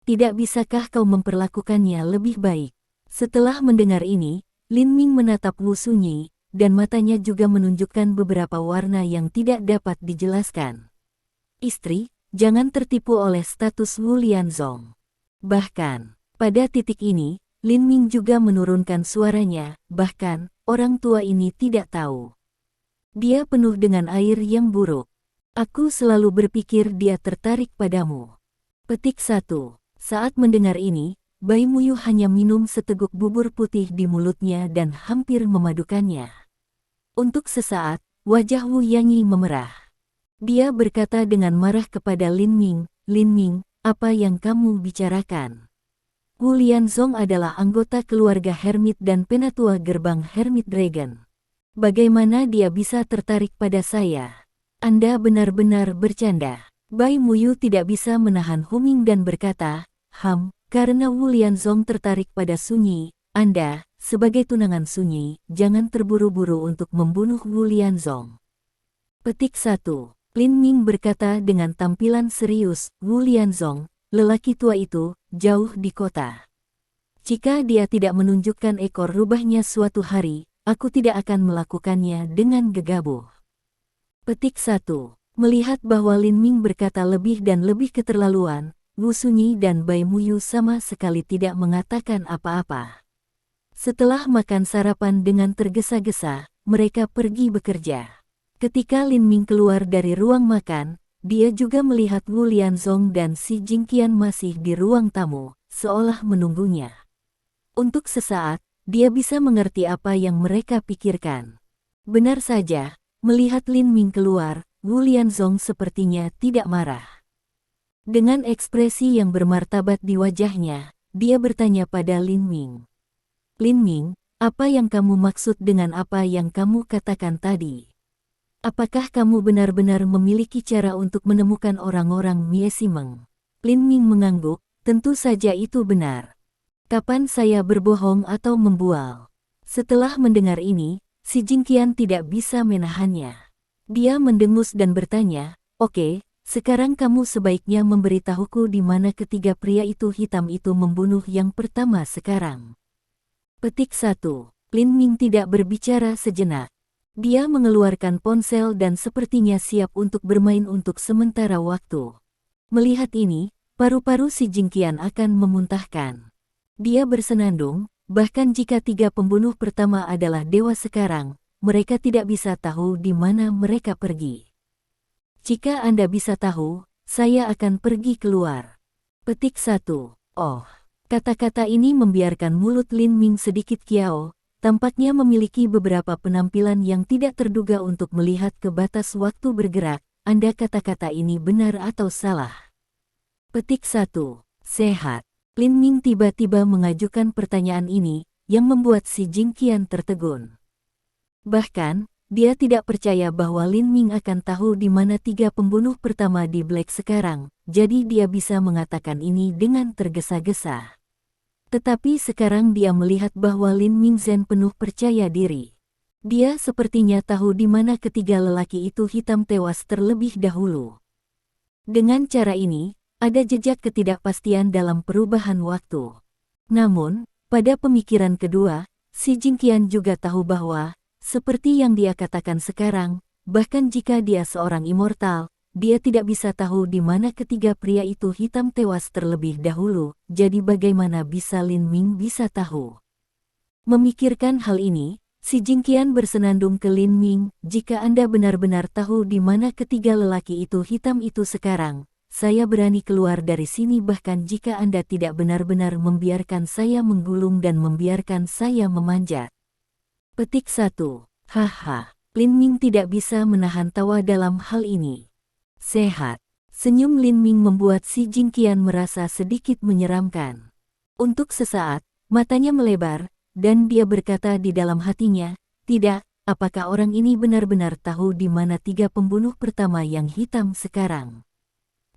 Tidak bisakah kau memperlakukannya lebih baik?" Setelah mendengar ini, Lin Ming menatap Wu Sunyi, dan matanya juga menunjukkan beberapa warna yang tidak dapat dijelaskan. "Istri, jangan tertipu oleh status Wu Lianzong." Bahkan, pada titik ini, Lin Ming juga menurunkan suaranya, "Bahkan, orang tua ini tidak tahu. Dia penuh dengan air yang buruk. Aku selalu berpikir dia tertarik padamu." Petik 1. Saat mendengar ini, Bai Muyu hanya minum seteguk bubur putih di mulutnya dan hampir memadukannya. Untuk sesaat, wajah Wu Yanyi memerah. Dia berkata dengan marah kepada Lin Ming, "Lin Ming, apa yang kamu bicarakan? Wu Lianzong adalah anggota keluarga Hermit dan penatua gerbang Hermit Dragon. Bagaimana dia bisa tertarik pada saya? Anda benar-benar bercanda." Bai Muyu tidak bisa menahan huming dan berkata, karena Wu Lianzong tertarik pada Sunyi, Anda, sebagai tunangan Sunyi, jangan terburu-buru untuk membunuh Wu Lianzong." Petik 1. Lin Ming berkata dengan tampilan serius, "Wu Lianzong, lelaki tua itu, jauh di kota. Jika dia tidak menunjukkan ekor rubahnya suatu hari, aku tidak akan melakukannya dengan gegabah." Petik 1. Melihat bahwa Lin Ming berkata lebih dan lebih keterlaluan, Wu Sunyi dan Bai Muyu sama sekali tidak mengatakan apa-apa. Setelah makan sarapan dengan tergesa-gesa, mereka pergi bekerja. Ketika Lin Ming keluar dari ruang makan, dia juga melihat Wu Lianzong dan Si Jingqian masih di ruang tamu, seolah menunggunya. Untuk sesaat, dia bisa mengerti apa yang mereka pikirkan. Benar saja, melihat Lin Ming keluar, Wu Lianzong sepertinya tidak marah. Dengan ekspresi yang bermartabat di wajahnya, dia bertanya pada Lin Ming, "Lin Ming, apa yang kamu maksud dengan apa yang kamu katakan tadi? Apakah kamu benar-benar memiliki cara untuk menemukan orang-orang Miesimeng?" Lin Ming mengangguk, "Tentu saja itu benar. Kapan saya berbohong atau membual?" Setelah mendengar ini, Si Jingqian tidak bisa menahannya. Dia mendengus dan bertanya, "Oke, sekarang kamu sebaiknya memberitahuku di mana ketiga pria itu hitam itu membunuh yang pertama sekarang." Petik 1. Lin Ming tidak berbicara sejenak. Dia mengeluarkan ponsel dan sepertinya siap untuk bermain untuk sementara waktu. Melihat ini, paru-paru Si Jingqian akan memuntahkan. Dia bersenandung, bahkan jika tiga pembunuh pertama adalah dewa sekarang, mereka tidak bisa tahu di mana mereka pergi. "Jika Anda bisa tahu, saya akan pergi keluar." Petik 1. Oh. Kata-kata ini membiarkan mulut Lin Ming sedikit kiao, tampaknya memiliki beberapa penampilan yang tidak terduga untuk melihat ke batas waktu bergerak. "Anda kata-kata ini benar atau salah?" Petik 1. Sehat. Lin Ming tiba-tiba mengajukan pertanyaan ini, yang membuat Si Jingqian tertegun. Bahkan, dia tidak percaya bahwa Lin Ming akan tahu di mana tiga pembunuh pertama di Black sekarang, jadi dia bisa mengatakan ini dengan tergesa-gesa. Tetapi sekarang dia melihat bahwa Lin Ming Zhen penuh percaya diri. Dia sepertinya tahu di mana ketiga lelaki itu hitam tewas terlebih dahulu. Dengan cara ini, ada jejak ketidakpastian dalam perubahan waktu. Namun, pada pemikiran kedua, si Jingqian juga tahu bahwa, seperti yang dia katakan sekarang, bahkan jika dia seorang immortal, dia tidak bisa tahu di mana ketiga pria itu hitam tewas terlebih dahulu, jadi bagaimana bisa Lin Ming bisa tahu? Memikirkan hal ini, si Jingqian bersenandung ke Lin Ming, jika Anda benar-benar tahu di mana ketiga lelaki itu hitam itu sekarang, saya berani keluar dari sini bahkan jika Anda tidak benar-benar membiarkan saya menggulung dan membiarkan saya memanjat. Petik 1. Haha, Lin Ming tidak bisa menahan tawa dalam hal ini. Sehat. Senyum Lin Ming membuat si Jingqian merasa sedikit menyeramkan. Untuk sesaat, matanya melebar, dan dia berkata di dalam hatinya, tidak, apakah orang ini benar-benar tahu di mana tiga pembunuh pertama yang hitam sekarang?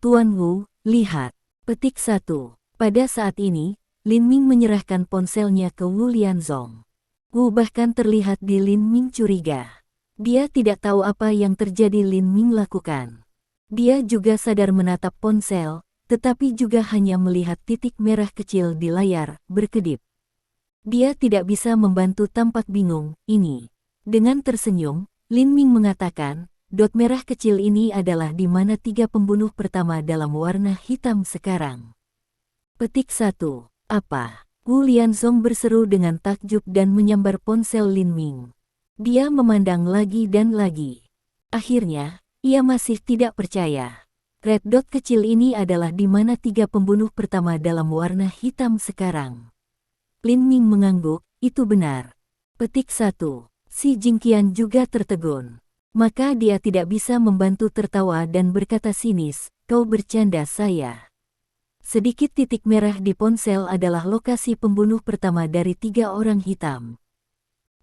Tuan Wu, lihat. Petik 1. Pada saat ini, Lin Ming menyerahkan ponselnya ke Wu Lianzong. Wu bahkan terlihat di Lin Ming curiga. Dia tidak tahu apa yang terjadi Lin Ming lakukan. Dia juga sadar menatap ponsel, tetapi juga hanya melihat titik merah kecil di layar, berkedip. Dia tidak bisa membantu tampak bingung, ini. Dengan tersenyum, Lin Ming mengatakan, dot merah kecil ini adalah di mana tiga pembunuh pertama dalam warna hitam sekarang. Petik 1. Apa? Wu Lianzong berseru dengan takjub dan menyambar ponsel Lin Ming. Dia memandang lagi dan lagi. Akhirnya, ia masih tidak percaya. Red dot kecil ini adalah di mana tiga pembunuh pertama dalam warna hitam sekarang. Lin Ming mengangguk, itu benar. Petik 1. Si Jingqian juga tertegun. Maka dia tidak bisa membantu tertawa dan berkata sinis, kau bercanda saya. Sedikit titik merah di ponsel adalah lokasi pembunuh pertama dari tiga orang hitam.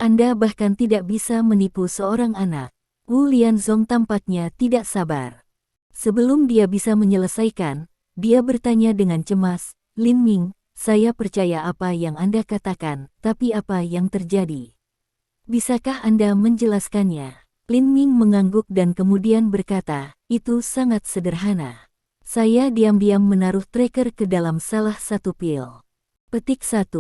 Anda bahkan tidak bisa menipu seorang anak. Wu Lianzong tampaknya tidak sabar. Sebelum dia bisa menyelesaikan, dia bertanya dengan cemas, Lin Ming, saya percaya apa yang Anda katakan, tapi apa yang terjadi? Bisakah Anda menjelaskannya? Lin Ming mengangguk dan kemudian berkata, itu sangat sederhana. Saya diam-diam menaruh tracker ke dalam salah satu pil. Petik 1.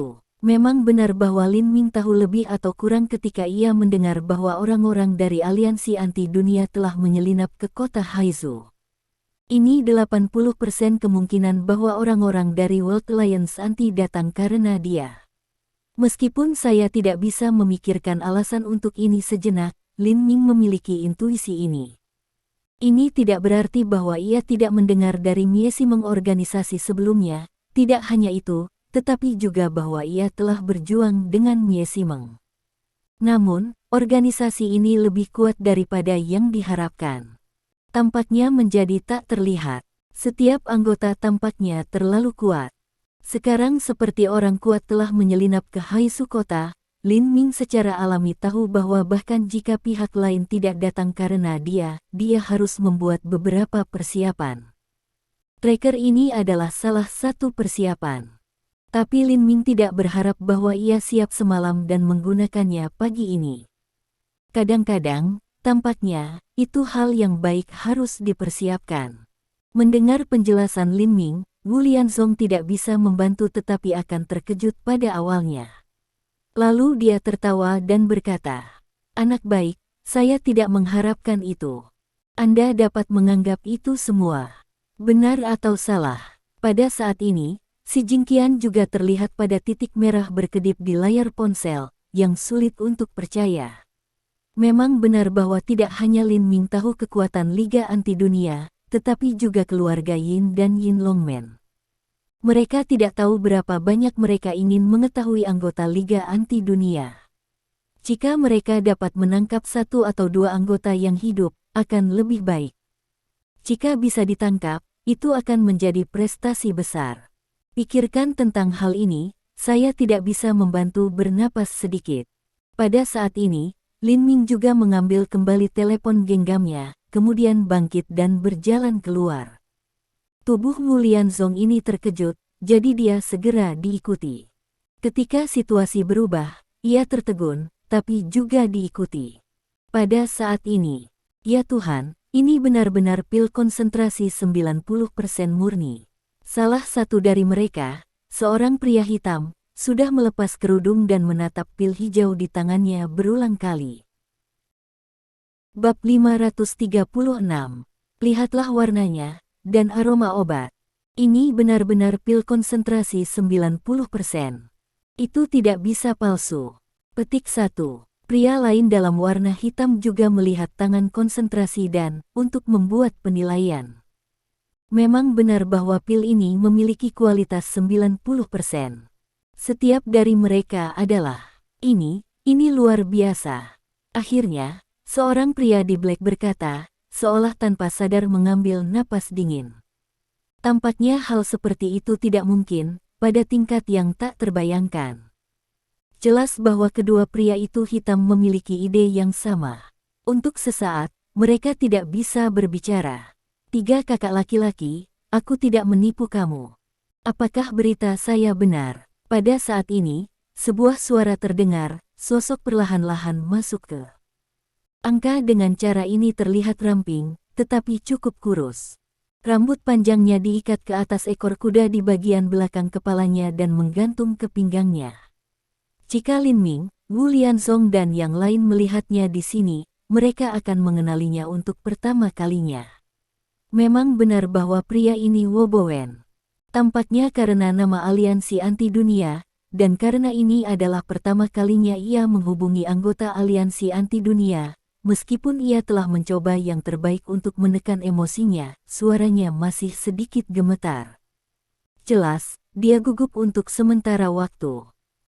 Memang benar bahwa Lin Ming tahu lebih atau kurang ketika ia mendengar bahwa orang-orang dari aliansi anti dunia telah menyelinap ke kota Haizu. Ini 80% kemungkinan bahwa orang-orang dari World Alliance anti datang karena dia. Meskipun saya tidak bisa memikirkan alasan untuk ini sejenak, Lin Ming memiliki intuisi ini. Ini tidak berarti bahwa ia tidak mendengar dari Miesimeng organisasi sebelumnya, tidak hanya itu, tetapi juga bahwa ia telah berjuang dengan Miesimeng. Namun, organisasi ini lebih kuat daripada yang diharapkan. Tampaknya menjadi tak terlihat. Setiap anggota tampaknya terlalu kuat. Sekarang seperti orang kuat telah menyelinap ke Haizu kota, Lin Ming secara alami tahu bahwa bahkan jika pihak lain tidak datang karena dia harus membuat beberapa persiapan. Tracker ini adalah salah satu persiapan. Tapi Lin Ming tidak berharap bahwa ia siap semalam dan menggunakannya pagi ini. Kadang-kadang, tampaknya, itu hal yang baik harus dipersiapkan. Mendengar penjelasan Lin Ming, Wu Lianzong tidak bisa membantu tetapi akan terkejut pada awalnya. Lalu dia tertawa dan berkata, anak baik, saya tidak mengharapkan itu. Anda dapat menganggap itu semua. Benar atau salah. Pada saat ini, si Jingqian juga terlihat pada titik merah berkedip di layar ponsel, yang sulit untuk percaya. Memang benar bahwa tidak hanya Lin Ming tahu kekuatan Liga Anti Dunia, tetapi juga keluarga Yin dan Yin Longmen. Mereka tidak tahu berapa banyak mereka ingin mengetahui anggota Liga Anti Dunia. Jika mereka dapat menangkap satu atau dua anggota yang hidup, akan lebih baik. Jika bisa ditangkap, itu akan menjadi prestasi besar. Pikirkan tentang hal ini, saya tidak bisa membantu bernapas sedikit. Pada saat ini, Lin Ming juga mengambil kembali telepon genggamnya, kemudian bangkit dan berjalan keluar. Tubuh Wu Lianzong ini terkejut, jadi dia segera diikuti. Ketika situasi berubah, ia tertegun, tapi juga diikuti. Pada saat ini, ya Tuhan, ini benar-benar pil konsentrasi 90% murni. Salah satu dari mereka, seorang pria hitam, sudah melepas kerudung dan menatap pil hijau di tangannya berulang kali. Bab 536. Lihatlah warnanya dan aroma obat. Ini benar-benar pil konsentrasi 90%. Itu tidak bisa palsu. Petik 1. Pria lain dalam warna hitam juga melihat tangan konsentrasi dan, untuk membuat penilaian. Memang benar bahwa pil ini memiliki kualitas 90%. Setiap dari mereka adalah, ini luar biasa. Akhirnya, seorang pria di black berkata, seolah tanpa sadar mengambil napas dingin. Tampaknya hal seperti itu tidak mungkin, pada tingkat yang tak terbayangkan. Jelas bahwa kedua pria itu hitam memiliki ide yang sama. Untuk sesaat, mereka tidak bisa berbicara. 3 kakak laki-laki, aku tidak menipu kamu. Apakah berita saya benar? Pada saat ini, sebuah suara terdengar, sosok perlahan-lahan masuk ke angka. Dengan cara ini terlihat ramping, tetapi cukup kurus. Rambut panjangnya diikat ke atas ekor kuda di bagian belakang kepalanya dan menggantung ke pinggangnya. Jika Lin Ming, Wu Lianzong dan yang lain melihatnya di sini, mereka akan mengenalinya untuk pertama kalinya. Memang benar bahwa pria ini Wu Bowen. Tampaknya karena nama aliansi anti dunia, dan karena ini adalah pertama kalinya ia menghubungi anggota aliansi anti dunia. Meskipun ia telah mencoba yang terbaik untuk menekan emosinya, suaranya masih sedikit gemetar. Jelas, dia gugup untuk sementara waktu.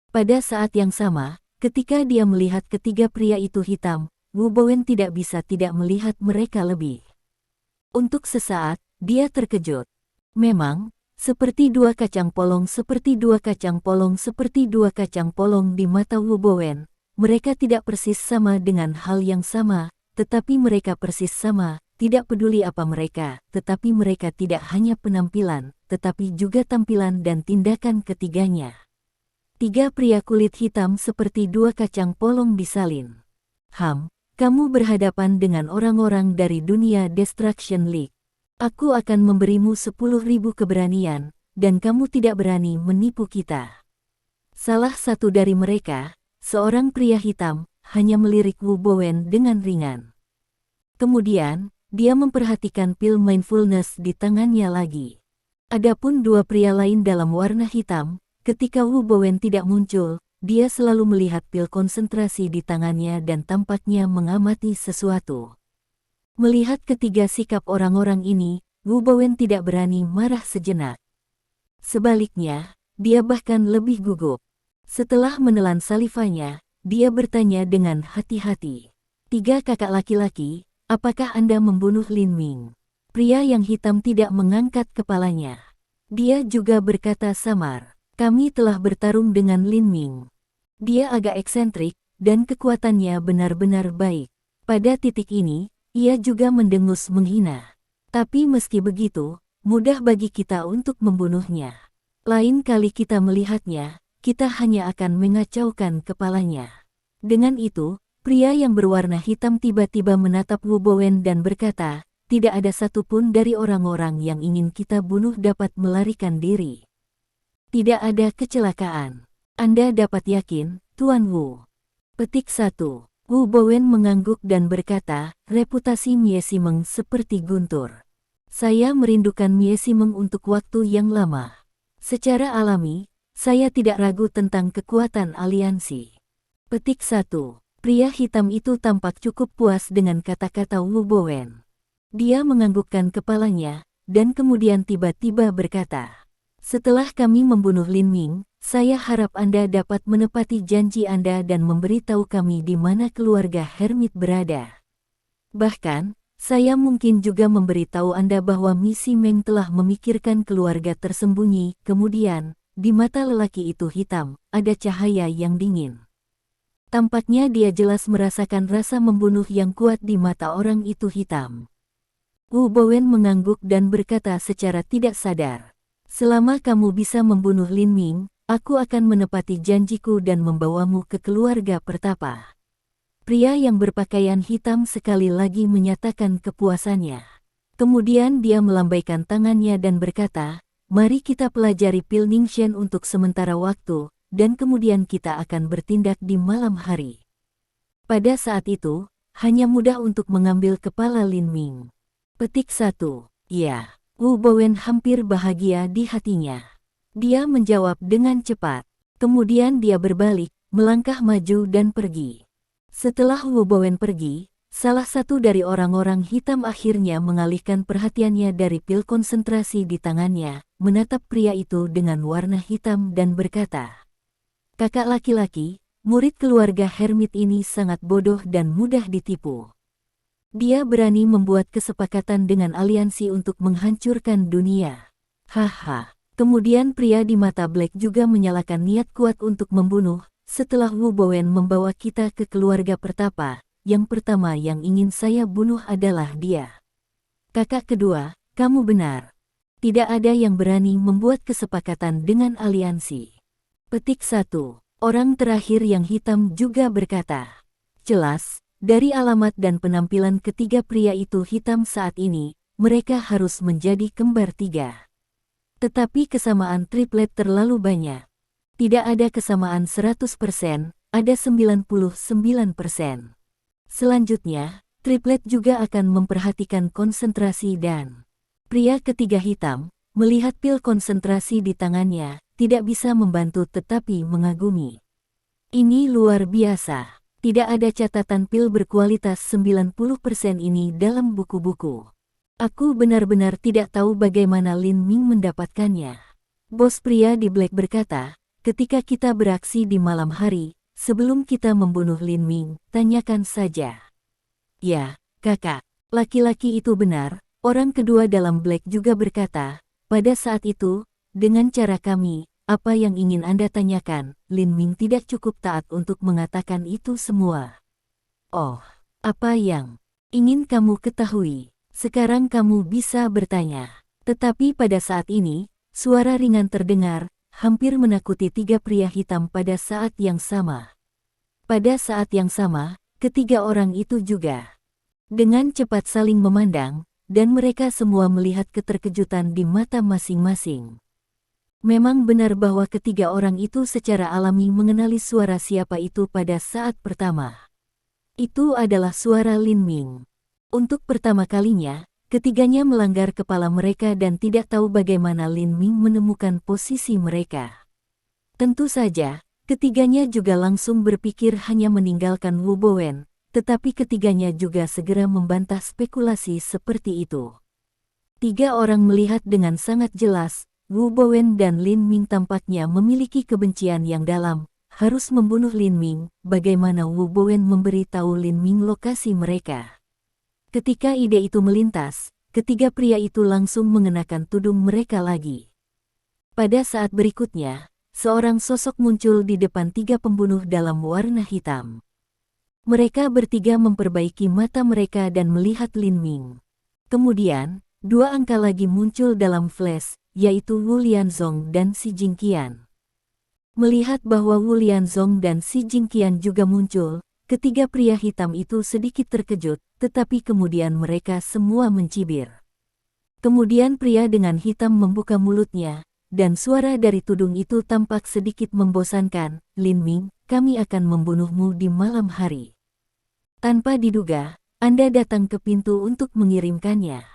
Pada saat yang sama, ketika dia melihat ketiga pria itu hitam, Wu Bowen tidak bisa tidak melihat mereka lebih. Untuk sesaat, dia terkejut. Memang, seperti dua kacang polong di mata Wu Bowen. Mereka tidak persis sama dengan hal yang sama, tetapi mereka persis sama, tidak peduli apa mereka, tetapi mereka tidak hanya penampilan, tetapi juga tampilan dan tindakan ketiganya. 3 pria kulit hitam seperti 2 kacang polong disalin. Kamu berhadapan dengan orang-orang dari dunia Destruction League. Aku akan memberimu 10.000 keberanian, dan kamu tidak berani menipu kita. Salah satu dari mereka, seorang pria hitam, hanya melirik Wu Bowen dengan ringan. Kemudian, dia memperhatikan pil mindfulness di tangannya lagi. Adapun 2 pria lain dalam warna hitam, ketika Wu Bowen tidak muncul, dia selalu melihat pil konsentrasi di tangannya dan tampaknya mengamati sesuatu. Melihat ketiga sikap orang-orang ini, Wu Bowen tidak berani marah sejenak. Sebaliknya, dia bahkan lebih gugup. Setelah menelan salivanya, dia bertanya dengan hati-hati. 3 kakak laki-laki, apakah Anda membunuh Lin Ming? Pria yang hitam tidak mengangkat kepalanya. Dia juga berkata samar, kami telah bertarung dengan Lin Ming. Dia agak eksentrik, dan kekuatannya benar-benar baik. Pada titik ini, ia juga mendengus menghina. Tapi meski begitu, mudah bagi kita untuk membunuhnya. Lain kali kita melihatnya, kita hanya akan mengacaukan kepalanya. Dengan itu, pria yang berwarna hitam tiba-tiba menatap Wu Bowen dan berkata, tidak ada satupun dari orang-orang yang ingin kita bunuh dapat melarikan diri. Tidak ada kecelakaan. Anda dapat yakin, Tuan Wu. Petik 1. Wu Bowen mengangguk dan berkata, reputasi Mie Simeng seperti guntur. Saya merindukan Mie Simeng untuk waktu yang lama. Secara alami, saya tidak ragu tentang kekuatan aliansi. Petik 1. Pria hitam itu tampak cukup puas dengan kata-kata Wu Bowen. Dia menganggukkan kepalanya, dan kemudian tiba-tiba berkata, setelah kami membunuh Lin Ming, saya harap Anda dapat menepati janji Anda dan memberitahu kami di mana keluarga Hermit berada. Bahkan, saya mungkin juga memberitahu Anda bahwa Mi Simeng telah memikirkan keluarga tersembunyi. Kemudian, di mata lelaki itu hitam, ada cahaya yang dingin. Tampaknya dia jelas merasakan rasa membunuh yang kuat di mata orang itu hitam. Wu Bowen mengangguk dan berkata secara tidak sadar, selama kamu bisa membunuh Lin Ming, aku akan menepati janjiku dan membawamu ke keluarga pertapa. Pria yang berpakaian hitam sekali lagi menyatakan kepuasannya. Kemudian dia melambaikan tangannya dan berkata, mari kita pelajari pil Ningshen untuk sementara waktu, dan kemudian kita akan bertindak di malam hari. Pada saat itu, hanya mudah untuk mengambil kepala Lin Ming. Petik 1. Ya, Wu Bowen hampir bahagia di hatinya. Dia menjawab dengan cepat. Kemudian dia berbalik, melangkah maju dan pergi. Setelah Wu Bowen pergi, salah satu dari orang-orang hitam akhirnya mengalihkan perhatiannya dari pil konsentrasi di tangannya, menatap pria itu dengan warna hitam dan berkata, "Kakak laki-laki, murid keluarga Hermit ini sangat bodoh dan mudah ditipu. Dia berani membuat kesepakatan dengan aliansi untuk menghancurkan dunia. Haha." Kemudian pria di mata Black juga menyalakan niat kuat untuk membunuh. Setelah Wu Bowen membawa kita ke keluarga pertapa, yang pertama yang ingin saya bunuh adalah dia. Kakak kedua, kamu benar. Tidak ada yang berani membuat kesepakatan dengan aliansi. Petik 1. Orang terakhir yang hitam juga berkata. Jelas, dari alamat dan penampilan ketiga pria itu hitam saat ini, mereka harus menjadi kembar tiga. Tetapi kesamaan triplet terlalu banyak. Tidak ada kesamaan 100%, ada 99%. Selanjutnya, triplet juga akan memperhatikan konsentrasi dan pria ketiga hitam, melihat pil konsentrasi di tangannya, tidak bisa membantu tetapi mengagumi. Ini luar biasa. Tidak ada catatan pil berkualitas 90% ini dalam buku-buku. Aku benar-benar tidak tahu bagaimana Lin Ming mendapatkannya. Bos pria di Black berkata, ketika kita beraksi di malam hari, sebelum kita membunuh Lin Ming, tanyakan saja. Ya, kakak, laki-laki itu benar, orang kedua dalam Black juga berkata, pada saat itu, dengan cara kami, apa yang ingin Anda tanyakan, Lin Ming tidak cukup taat untuk mengatakan itu semua. Oh, apa yang ingin kamu ketahui? Sekarang kamu bisa bertanya. Tetapi pada saat ini, suara ringan terdengar, hampir menakuti tiga pria hitam pada saat yang sama. Pada saat yang sama, ketiga orang itu juga dengan cepat saling memandang, dan mereka semua melihat keterkejutan di mata masing-masing. Memang benar bahwa ketiga orang itu secara alami mengenali suara siapa itu pada saat pertama. Itu adalah suara Lin Ming. Untuk pertama kalinya, ketiganya melanggar kepala mereka dan tidak tahu bagaimana Lin Ming menemukan posisi mereka. Tentu saja, ketiganya juga langsung berpikir hanya meninggalkan Wu Bowen, tetapi ketiganya juga segera membantah spekulasi seperti itu. Tiga orang melihat dengan sangat jelas, Wu Bowen dan Lin Ming tampaknya memiliki kebencian yang dalam, harus membunuh Lin Ming. Bagaimana Wu Bowen memberi tahu Lin Ming lokasi mereka? Ketika ide itu melintas, ketiga pria itu langsung mengenakan tudung mereka lagi. Pada saat berikutnya, seorang sosok muncul di depan tiga pembunuh dalam warna hitam. Mereka bertiga memperbaiki mata mereka dan melihat Lin Ming. Kemudian, dua angka lagi muncul dalam flash, yaitu Wu Lianzong dan Xi Jingqian. Melihat bahwa Wu Lianzong dan Xi Jingqian juga muncul, ketiga pria hitam itu sedikit terkejut, tetapi kemudian mereka semua mencibir. Kemudian pria dengan hitam membuka mulutnya, dan suara dari tudung itu tampak sedikit membosankan, Lin Ming, kami akan membunuhmu di malam hari. Tanpa diduga, Anda datang ke pintu untuk mengirimkannya.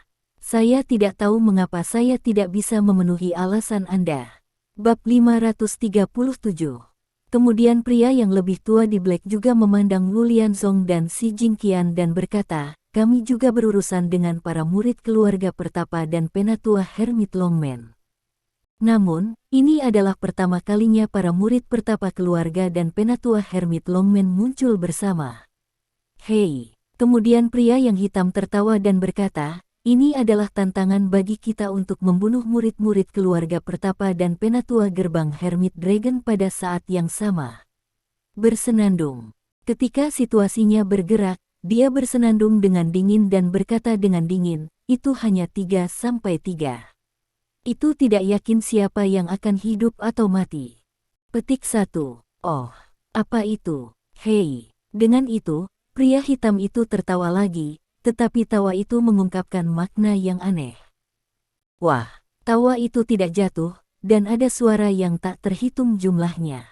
Saya tidak tahu mengapa saya tidak bisa memenuhi alasan Anda. Bab 537. Kemudian pria yang lebih tua di Black juga memandang Wu Lianzong dan Xi Jingqian dan berkata, kami juga berurusan dengan para murid keluarga pertapa dan penatua Hermit Longmen. Namun, ini adalah pertama kalinya para murid pertapa keluarga dan penatua Hermit Longmen muncul bersama. Hei, kemudian pria yang hitam tertawa dan berkata, ini adalah tantangan bagi kita untuk membunuh murid-murid keluarga pertapa dan penatua gerbang Hermit Dragon pada saat yang sama. Bersenandung. Ketika situasinya bergerak, dia bersenandung dengan dingin dan berkata dengan dingin, itu hanya 3-3. Itu tidak yakin siapa yang akan hidup atau mati. Petik 1. Oh, apa itu? Hei, dengan itu, pria hitam itu tertawa lagi. Tetapi tawa itu mengungkapkan makna yang aneh. Wah, tawa itu tidak jatuh, dan ada suara yang tak terhitung jumlahnya.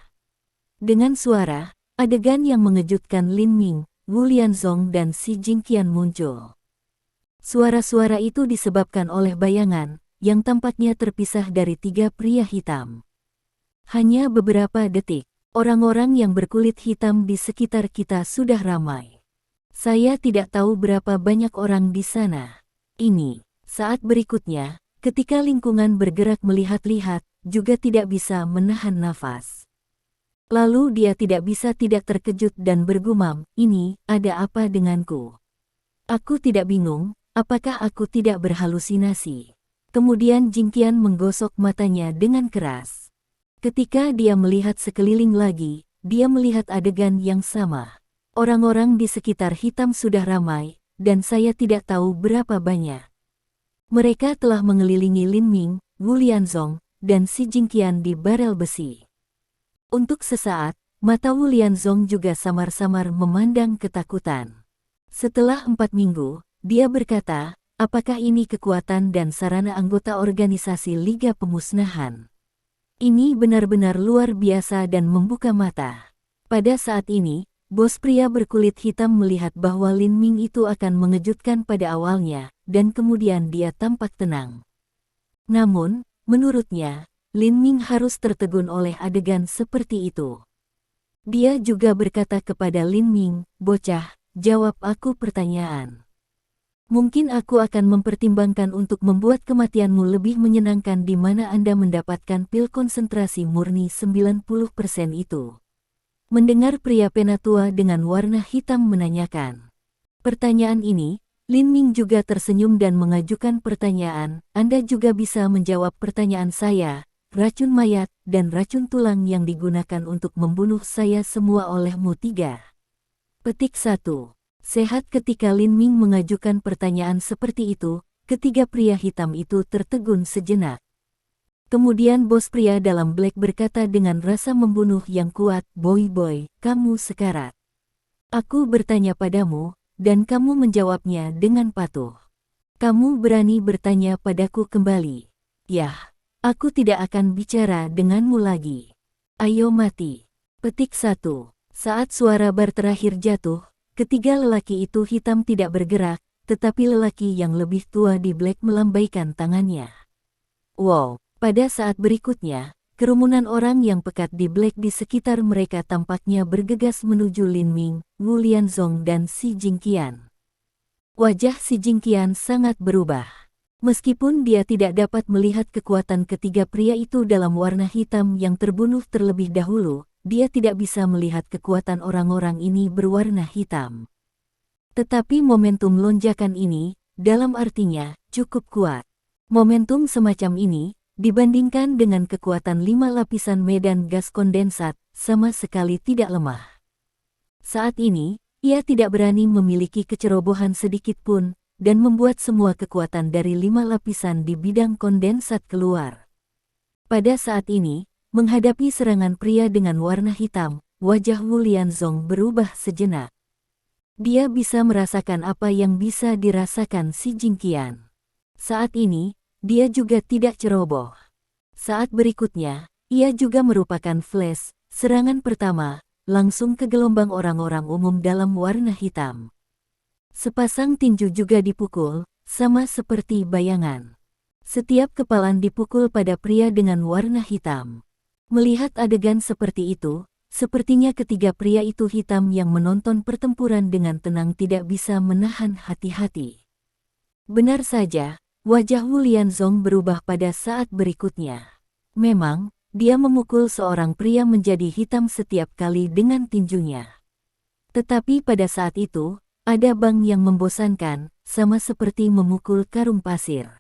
Dengan suara, adegan yang mengejutkan Lin Ming, Wu Lianzong dan Xi Jingqian muncul. Suara-suara itu disebabkan oleh bayangan yang tampaknya terpisah dari tiga pria hitam. Hanya beberapa detik, orang-orang yang berkulit hitam di sekitar kita sudah ramai. Saya tidak tahu berapa banyak orang di sana. Ini, saat berikutnya, ketika lingkungan bergerak melihat-lihat, juga tidak bisa menahan nafas. Lalu dia tidak bisa tidak terkejut dan bergumam, "Ini, ada apa denganku? Aku tidak bingung, apakah aku tidak berhalusinasi?" Kemudian Jingqian menggosok matanya dengan keras. Ketika dia melihat sekeliling lagi, dia melihat adegan yang sama. Orang-orang di sekitar hitam sudah ramai, dan saya tidak tahu berapa banyak. Mereka telah mengelilingi Lin Ming, Wu Lianzong, dan Xi Jingqian di barel besi. Untuk sesaat, mata Wu Lianzong juga samar-samar memandang ketakutan. Setelah 4 minggu, dia berkata, "Apakah ini kekuatan dan sarana anggota organisasi Liga Pemusnahan? Ini benar-benar luar biasa dan membuka mata." Pada saat ini, bos pria berkulit hitam melihat bahwa Lin Ming itu akan mengejutkan pada awalnya, dan kemudian dia tampak tenang. Namun, menurutnya, Lin Ming harus tertegun oleh adegan seperti itu. Dia juga berkata kepada Lin Ming, "Bocah, jawab aku pertanyaan. Mungkin aku akan mempertimbangkan untuk membuat kematianmu lebih menyenangkan di mana Anda mendapatkan pil konsentrasi murni 90% itu." Mendengar pria penatua dengan warna hitam menanyakan pertanyaan ini, Lin Ming juga tersenyum dan mengajukan pertanyaan, "Anda juga bisa menjawab pertanyaan saya. Racun mayat dan racun tulang yang digunakan untuk membunuh saya semua olehmu 3. Petik 1. Sehat. Ketika Lin Ming mengajukan pertanyaan seperti itu, ketiga pria hitam itu tertegun sejenak. Kemudian bos pria dalam black berkata dengan rasa membunuh yang kuat, "Boy, kamu sekarat. Aku bertanya padamu, dan kamu menjawabnya dengan patuh. Kamu berani bertanya padaku kembali? Yah, aku tidak akan bicara denganmu lagi. Ayo mati." Petik 1. Saat suara bar terakhir jatuh, ketiga lelaki itu hitam tidak bergerak, tetapi lelaki yang lebih tua di black melambaikan tangannya. Wow, pada saat berikutnya, kerumunan orang yang pekat di black di sekitar mereka tampaknya bergegas menuju Lin Ming, Wu Lianzong dan Xi Jingqian. Wajah Xi Jingqian sangat berubah. Meskipun dia tidak dapat melihat kekuatan ketiga pria itu dalam warna hitam yang terbunuh terlebih dahulu, dia tidak bisa melihat kekuatan orang-orang ini berwarna hitam. Tetapi momentum lonjakan ini, dalam artinya, cukup kuat. Momentum semacam ini, dibandingkan dengan kekuatan 5 lapisan medan gas kondensat, sama sekali tidak lemah. Saat ini, ia tidak berani memiliki kecerobohan sedikit pun, dan membuat semua kekuatan dari 5 lapisan di bidang kondensat keluar. Pada saat ini, menghadapi serangan pria dengan warna hitam, wajah Wu Lianzong berubah sejenak. Dia bisa merasakan apa yang bisa dirasakan Xi Jingqian. Saat ini, dia juga tidak ceroboh. Saat berikutnya, ia juga merupakan flash, serangan pertama, langsung ke gelombang orang-orang umum dalam warna hitam. Sepasang tinju juga dipukul, sama seperti bayangan. Setiap kepalan dipukul pada pria dengan warna hitam. Melihat adegan seperti itu, sepertinya ketiga pria itu hitam yang menonton pertempuran dengan tenang tidak bisa menahan hati-hati. Benar saja, wajah Wu Lianzong berubah pada saat berikutnya. Memang, dia memukul seorang pria menjadi hitam setiap kali dengan tinjunya. Tetapi pada saat itu, ada bang yang membosankan, sama seperti memukul karung pasir.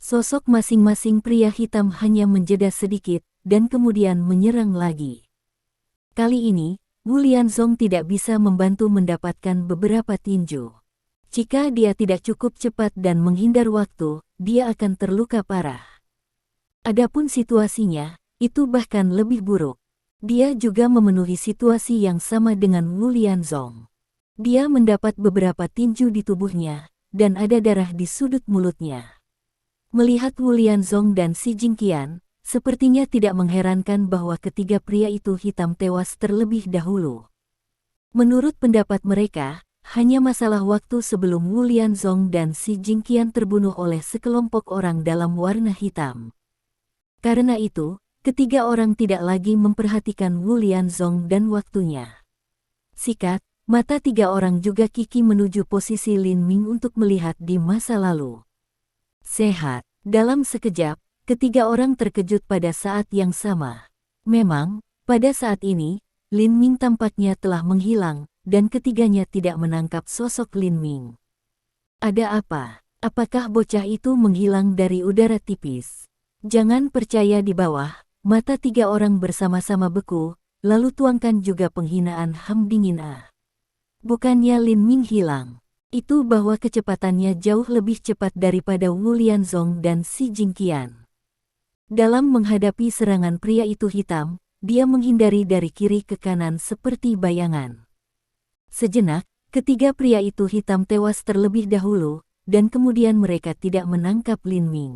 Sosok masing-masing pria hitam hanya menjeda sedikit, dan kemudian menyerang lagi. Kali ini, Wu Lianzong tidak bisa membantu mendapatkan beberapa tinju. Jika dia tidak cukup cepat dan menghindar waktu, dia akan terluka parah. Adapun situasinya, itu bahkan lebih buruk. Dia juga memenuhi situasi yang sama dengan Wu Lianzong. Dia mendapat beberapa tinju di tubuhnya, dan ada darah di sudut mulutnya. Melihat Wu Lianzong dan Xi Jingqian, sepertinya tidak mengherankan bahwa ketiga pria itu hitam tewas terlebih dahulu. Menurut pendapat mereka, hanya masalah waktu sebelum Wu Lianzong dan Xi Jingqian terbunuh oleh sekelompok orang dalam warna hitam. Karena itu, ketiga orang tidak lagi memperhatikan Wu Lianzong dan waktunya. Sikat, mata tiga orang juga kiki menuju posisi Lin Ming untuk melihat di masa lalu. Sehat. Dalam sekejap, ketiga orang terkejut pada saat yang sama. Memang, pada saat ini, Lin Ming tampaknya telah menghilang, dan ketiganya tidak menangkap sosok Lin Ming. Ada apa? Apakah bocah itu menghilang dari udara tipis? Jangan percaya di bawah, mata tiga orang bersama-sama beku, lalu tuangkan juga penghinaan Ham dingin ah. Bukannya Lin Ming hilang. Itu bahwa kecepatannya jauh lebih cepat daripada Wu Lianzong dan Xi Jingqian. Dalam menghadapi serangan pria itu hitam, dia menghindari dari kiri ke kanan seperti bayangan. Sejenak, ketiga pria itu hitam tewas terlebih dahulu, dan kemudian mereka tidak menangkap Lin Ming.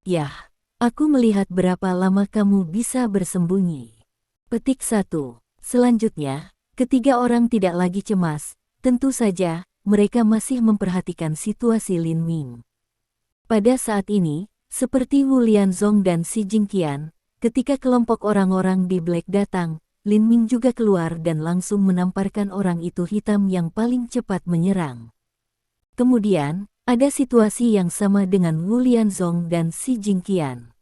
Yah, aku melihat berapa lama kamu bisa bersembunyi. Petik 1. Selanjutnya, ketiga orang tidak lagi cemas, tentu saja, mereka masih memperhatikan situasi Lin Ming. Pada saat ini, seperti Wu Lianzong dan Xi Jingqian, ketika kelompok orang-orang di Black datang, Lin Ming juga keluar dan langsung menamparkan orang itu hitam yang paling cepat menyerang. Kemudian, ada situasi yang sama dengan Wu Lianzong dan Xi Jingqian.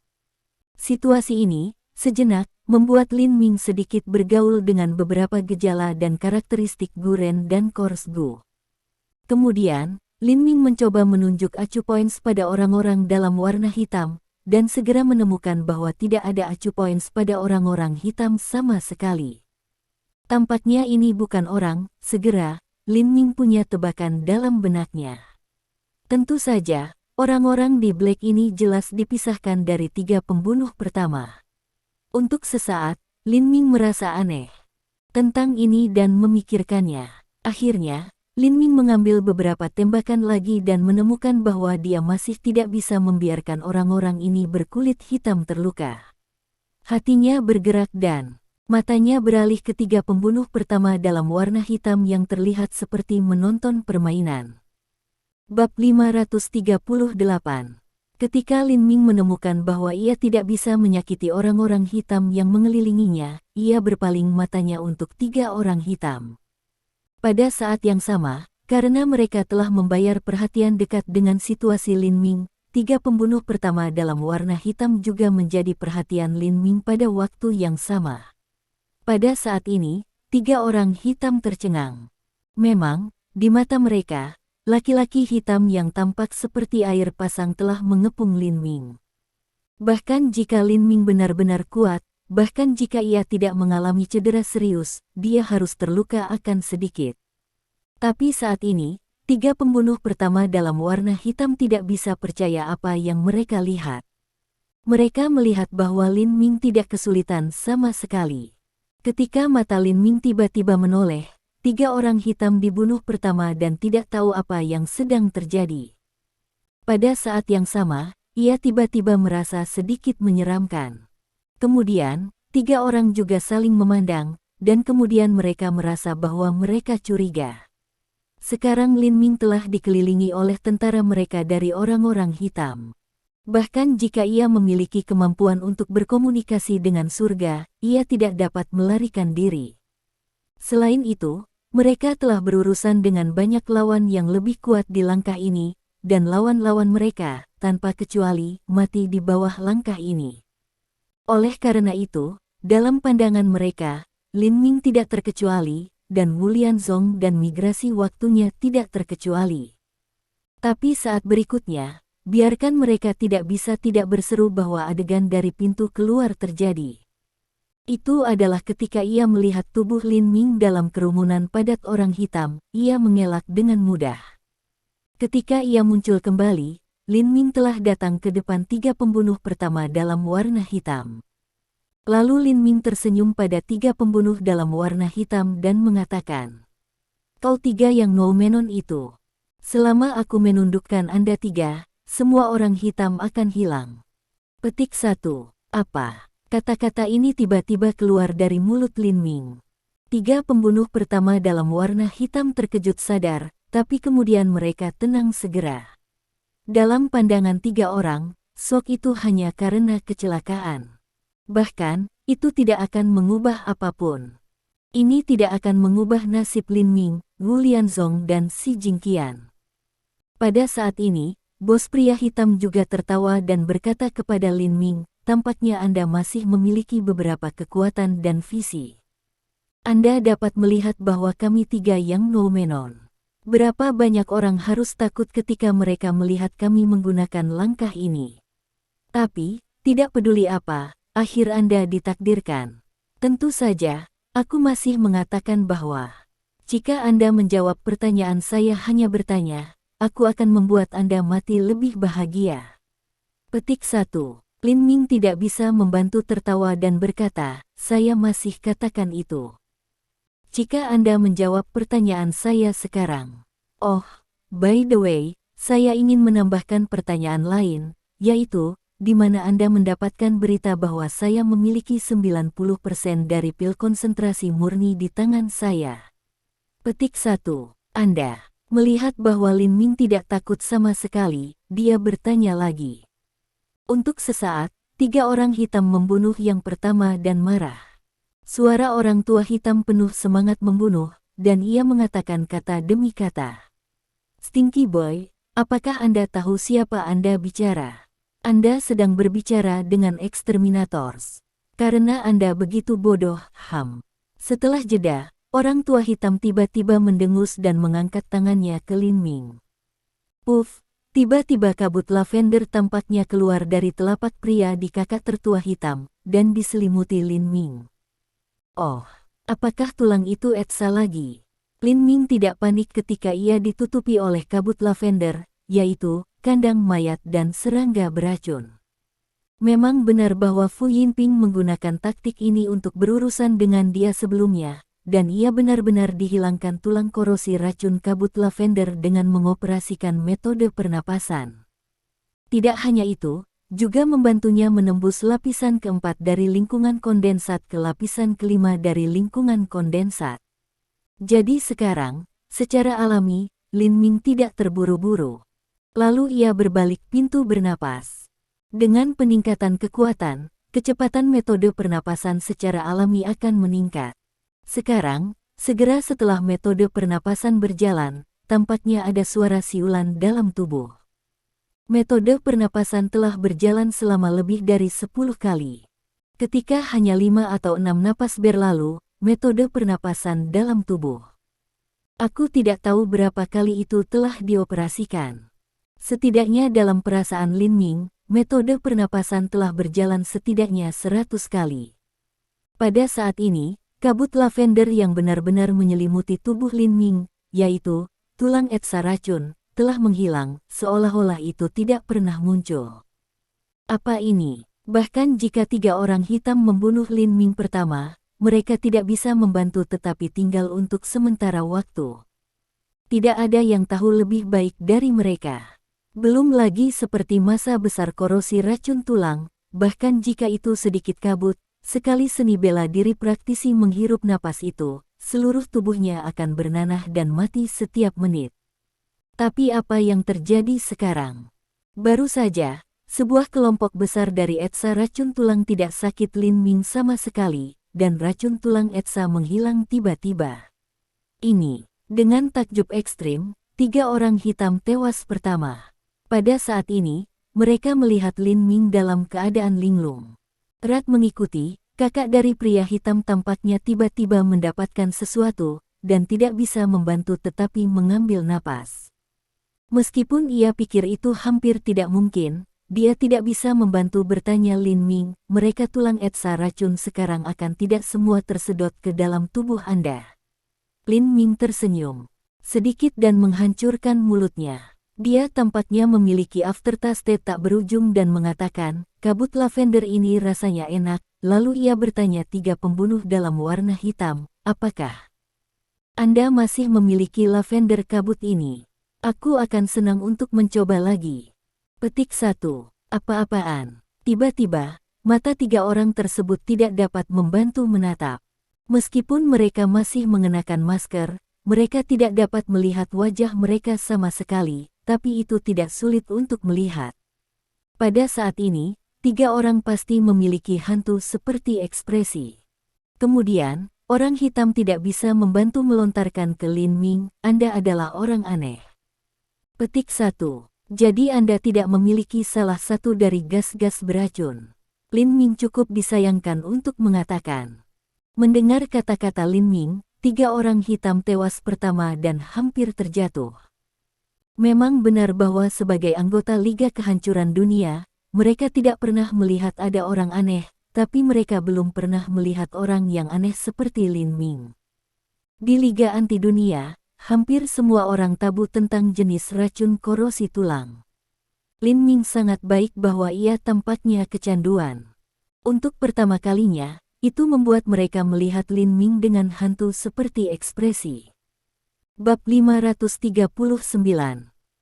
Situasi ini, sejenak, membuat Lin Ming sedikit bergaul dengan beberapa gejala dan karakteristik Guren dan Korsgu. Kemudian, Lin Ming mencoba menunjuk acu points pada orang-orang dalam warna hitam, dan segera menemukan bahwa tidak ada acu points pada orang-orang hitam sama sekali. Tampaknya ini bukan orang, segera, Lin Ming punya tebakan dalam benaknya. Tentu saja, orang-orang di Black ini jelas dipisahkan dari tiga pembunuh pertama. Untuk sesaat, Lin Ming merasa aneh tentang ini dan memikirkannya. Akhirnya, Lin Ming mengambil beberapa tembakan lagi dan menemukan bahwa dia masih tidak bisa membiarkan orang-orang ini berkulit hitam terluka. Hatinya bergerak dan matanya beralih ke tiga pembunuh pertama dalam warna hitam yang terlihat seperti menonton permainan. Bab 538. Ketika Lin Ming menemukan bahwa ia tidak bisa menyakiti orang-orang hitam yang mengelilinginya, ia berpaling matanya untuk tiga orang hitam. Pada saat yang sama, karena mereka telah membayar perhatian dekat dengan situasi Lin Ming, tiga pembunuh pertama dalam warna hitam juga menjadi perhatian Lin Ming pada waktu yang sama. Pada saat ini, tiga orang hitam tercengang. Memang, di mata mereka, laki-laki hitam yang tampak seperti air pasang telah mengepung Lin Ming. Bahkan jika Lin Ming benar-benar kuat, bahkan jika ia tidak mengalami cedera serius, dia harus terluka akan sedikit. Tapi saat ini, tiga pembunuh pertama dalam warna hitam tidak bisa percaya apa yang mereka lihat. Mereka melihat bahwa Lin Ming tidak kesulitan sama sekali. Ketika mata Lin Ming tiba-tiba menoleh, tiga orang hitam dibunuh pertama dan tidak tahu apa yang sedang terjadi. Pada saat yang sama, ia tiba-tiba merasa sedikit menyeramkan. Kemudian, tiga orang juga saling memandang, dan kemudian mereka merasa bahwa mereka curiga. Sekarang Lin Ming telah dikelilingi oleh tentara mereka dari orang-orang hitam. Bahkan jika ia memiliki kemampuan untuk berkomunikasi dengan surga, ia tidak dapat melarikan diri. Selain itu, mereka telah berurusan dengan banyak lawan yang lebih kuat di langkah ini, dan lawan-lawan mereka, tanpa kecuali, mati di bawah langkah ini. Oleh karena itu, dalam pandangan mereka, Lin Ming tidak terkecuali, dan Wu Lianzong dan migrasi waktunya tidak terkecuali. Tapi saat berikutnya, biarkan mereka tidak bisa tidak berseru bahwa adegan dari pintu keluar terjadi. Itu adalah ketika ia melihat tubuh Lin Ming dalam kerumunan padat orang hitam, ia mengelak dengan mudah. Ketika ia muncul kembali, Lin Ming telah datang ke depan tiga pembunuh pertama dalam warna hitam. Lalu Lin Ming tersenyum pada tiga pembunuh dalam warna hitam dan mengatakan, "Kau tiga yang Noumenon itu. Selama aku menundukkan Anda tiga, semua orang hitam akan hilang." Petik 1. Apa? Kata-kata ini tiba-tiba keluar dari mulut Lin Ming. Tiga pembunuh pertama dalam warna hitam terkejut sadar, tapi kemudian mereka tenang segera. Dalam pandangan tiga orang, shock itu hanya karena kecelakaan. Bahkan, itu tidak akan mengubah apapun. Ini tidak akan mengubah nasib Lin Ming, Wu Lianzong dan Xi Jingqian. Pada saat ini, bos pria hitam juga tertawa dan berkata kepada Lin Ming, tampaknya Anda masih memiliki beberapa kekuatan dan visi. Anda dapat melihat bahwa kami tiga yang Noumenon. Berapa banyak orang harus takut ketika mereka melihat kami menggunakan langkah ini. Tapi, tidak peduli apa, akhir Anda ditakdirkan. Tentu saja, aku masih mengatakan bahwa jika Anda menjawab pertanyaan saya hanya bertanya, aku akan membuat Anda mati lebih bahagia. Petik 1. Lin Ming tidak bisa membantu tertawa dan berkata, saya masih katakan itu. Jika Anda menjawab pertanyaan saya sekarang. Oh, by the way, saya ingin menambahkan pertanyaan lain, yaitu, di mana Anda mendapatkan berita bahwa saya memiliki 90% dari pil konsentrasi murni di tangan saya. Petik 1. Anda melihat bahwa Lin Ming tidak takut sama sekali, dia bertanya lagi. Untuk sesaat, tiga orang hitam membunuh yang pertama dan marah. Suara orang tua hitam penuh semangat membunuh, dan ia mengatakan kata demi kata. Stinky Boy, apakah Anda tahu siapa Anda bicara? Anda sedang berbicara dengan exterminators. Karena Anda begitu bodoh, Setelah jeda, orang tua hitam tiba-tiba mendengus dan mengangkat tangannya ke Lin Ming. Puff, tiba-tiba kabut lavender tampaknya keluar dari telapak pria di kakak tertua hitam, dan diselimuti Lin Ming. Oh, apakah tulang itu Etsa lagi? Lin Ming tidak panik ketika ia ditutupi oleh kabut lavender, yaitu kandang mayat dan serangga beracun. Memang benar bahwa Fu Yinping menggunakan taktik ini untuk berurusan dengan dia sebelumnya, dan ia benar-benar dihilangkan tulang korosi racun kabut lavender dengan mengoperasikan metode pernapasan. Tidak hanya itu, juga membantunya menembus lapisan keempat dari lingkungan kondensat ke lapisan kelima dari lingkungan kondensat. Jadi sekarang, secara alami, Lin Ming tidak terburu-buru. Lalu ia berbalik pintu bernapas. Dengan peningkatan kekuatan, kecepatan metode pernapasan secara alami akan meningkat. Sekarang, segera setelah metode pernapasan berjalan, tampaknya ada suara siulan dalam tubuh. Metode pernapasan telah berjalan selama lebih dari 10 kali. Ketika hanya 5 atau 6 napas berlalu, metode pernapasan dalam tubuh. Aku tidak tahu berapa kali itu telah dioperasikan. Setidaknya dalam perasaan Lin Ming, metode pernapasan telah berjalan setidaknya 100 kali. Pada saat ini, kabut lavender yang benar-benar menyelimuti tubuh Lin Ming, yaitu tulang etsa racun, telah menghilang, seolah-olah itu tidak pernah muncul. Apa ini? Bahkan jika tiga orang hitam membunuh Lin Ming pertama, mereka tidak bisa membantu tetapi tinggal untuk sementara waktu. Tidak ada yang tahu lebih baik dari mereka. Belum lagi seperti masa besar korosi racun tulang, bahkan jika itu sedikit kabut, sekali seni bela diri praktisi menghirup napas itu, seluruh tubuhnya akan bernanah dan mati setiap menit. Tapi apa yang terjadi sekarang? Baru saja, sebuah kelompok besar dari etsa racun tulang tidak sakit Lin Ming sama sekali, dan racun tulang etsa menghilang tiba-tiba. Ini, dengan takjub ekstrim, tiga orang hitam tewas pertama. Pada saat ini, mereka melihat Lin Ming dalam keadaan linglung. Rat mengikuti, kakak dari pria hitam tampaknya tiba-tiba mendapatkan sesuatu, dan tidak bisa membantu tetapi mengambil napas. Meskipun ia pikir itu hampir tidak mungkin, dia tidak bisa membantu bertanya Lin Ming, mereka tulang etsa racun sekarang akan tidak semua tersedot ke dalam tubuh Anda. Lin Ming tersenyum sedikit dan menghancurkan mulutnya. Dia tampaknya memiliki aftertaste tak berujung dan mengatakan, kabut lavender ini rasanya enak, lalu ia bertanya tiga pembunuh dalam warna hitam, apakah Anda masih memiliki lavender kabut ini? Aku akan senang untuk mencoba lagi. Petik 1. Apa-apaan? Tiba-tiba, mata tiga orang tersebut tidak dapat membantu menatap. Meskipun mereka masih mengenakan masker, mereka tidak dapat melihat wajah mereka sama sekali, tapi itu tidak sulit untuk melihat. Pada saat ini, tiga orang pasti memiliki hantu seperti ekspresi. Kemudian, orang hitam tidak bisa membantu melontarkan ke Lin Ming, Anda adalah orang aneh. Petik 1. Jadi Anda tidak memiliki salah satu dari gas-gas beracun. Lin Ming cukup disayangkan untuk mengatakan. Mendengar kata-kata Lin Ming, tiga orang hitam tewas pertama dan hampir terjatuh. Memang benar bahwa sebagai anggota Liga Kehancuran Dunia, mereka tidak pernah melihat ada orang aneh, tapi mereka belum pernah melihat orang yang aneh seperti Lin Ming. Di Liga Anti Dunia, hampir semua orang tabu tentang jenis racun korosi tulang. Lin Ming sangat baik bahwa ia tampaknya kecanduan. Untuk pertama kalinya, itu membuat mereka melihat Lin Ming dengan hantu seperti ekspresi. Bab 539.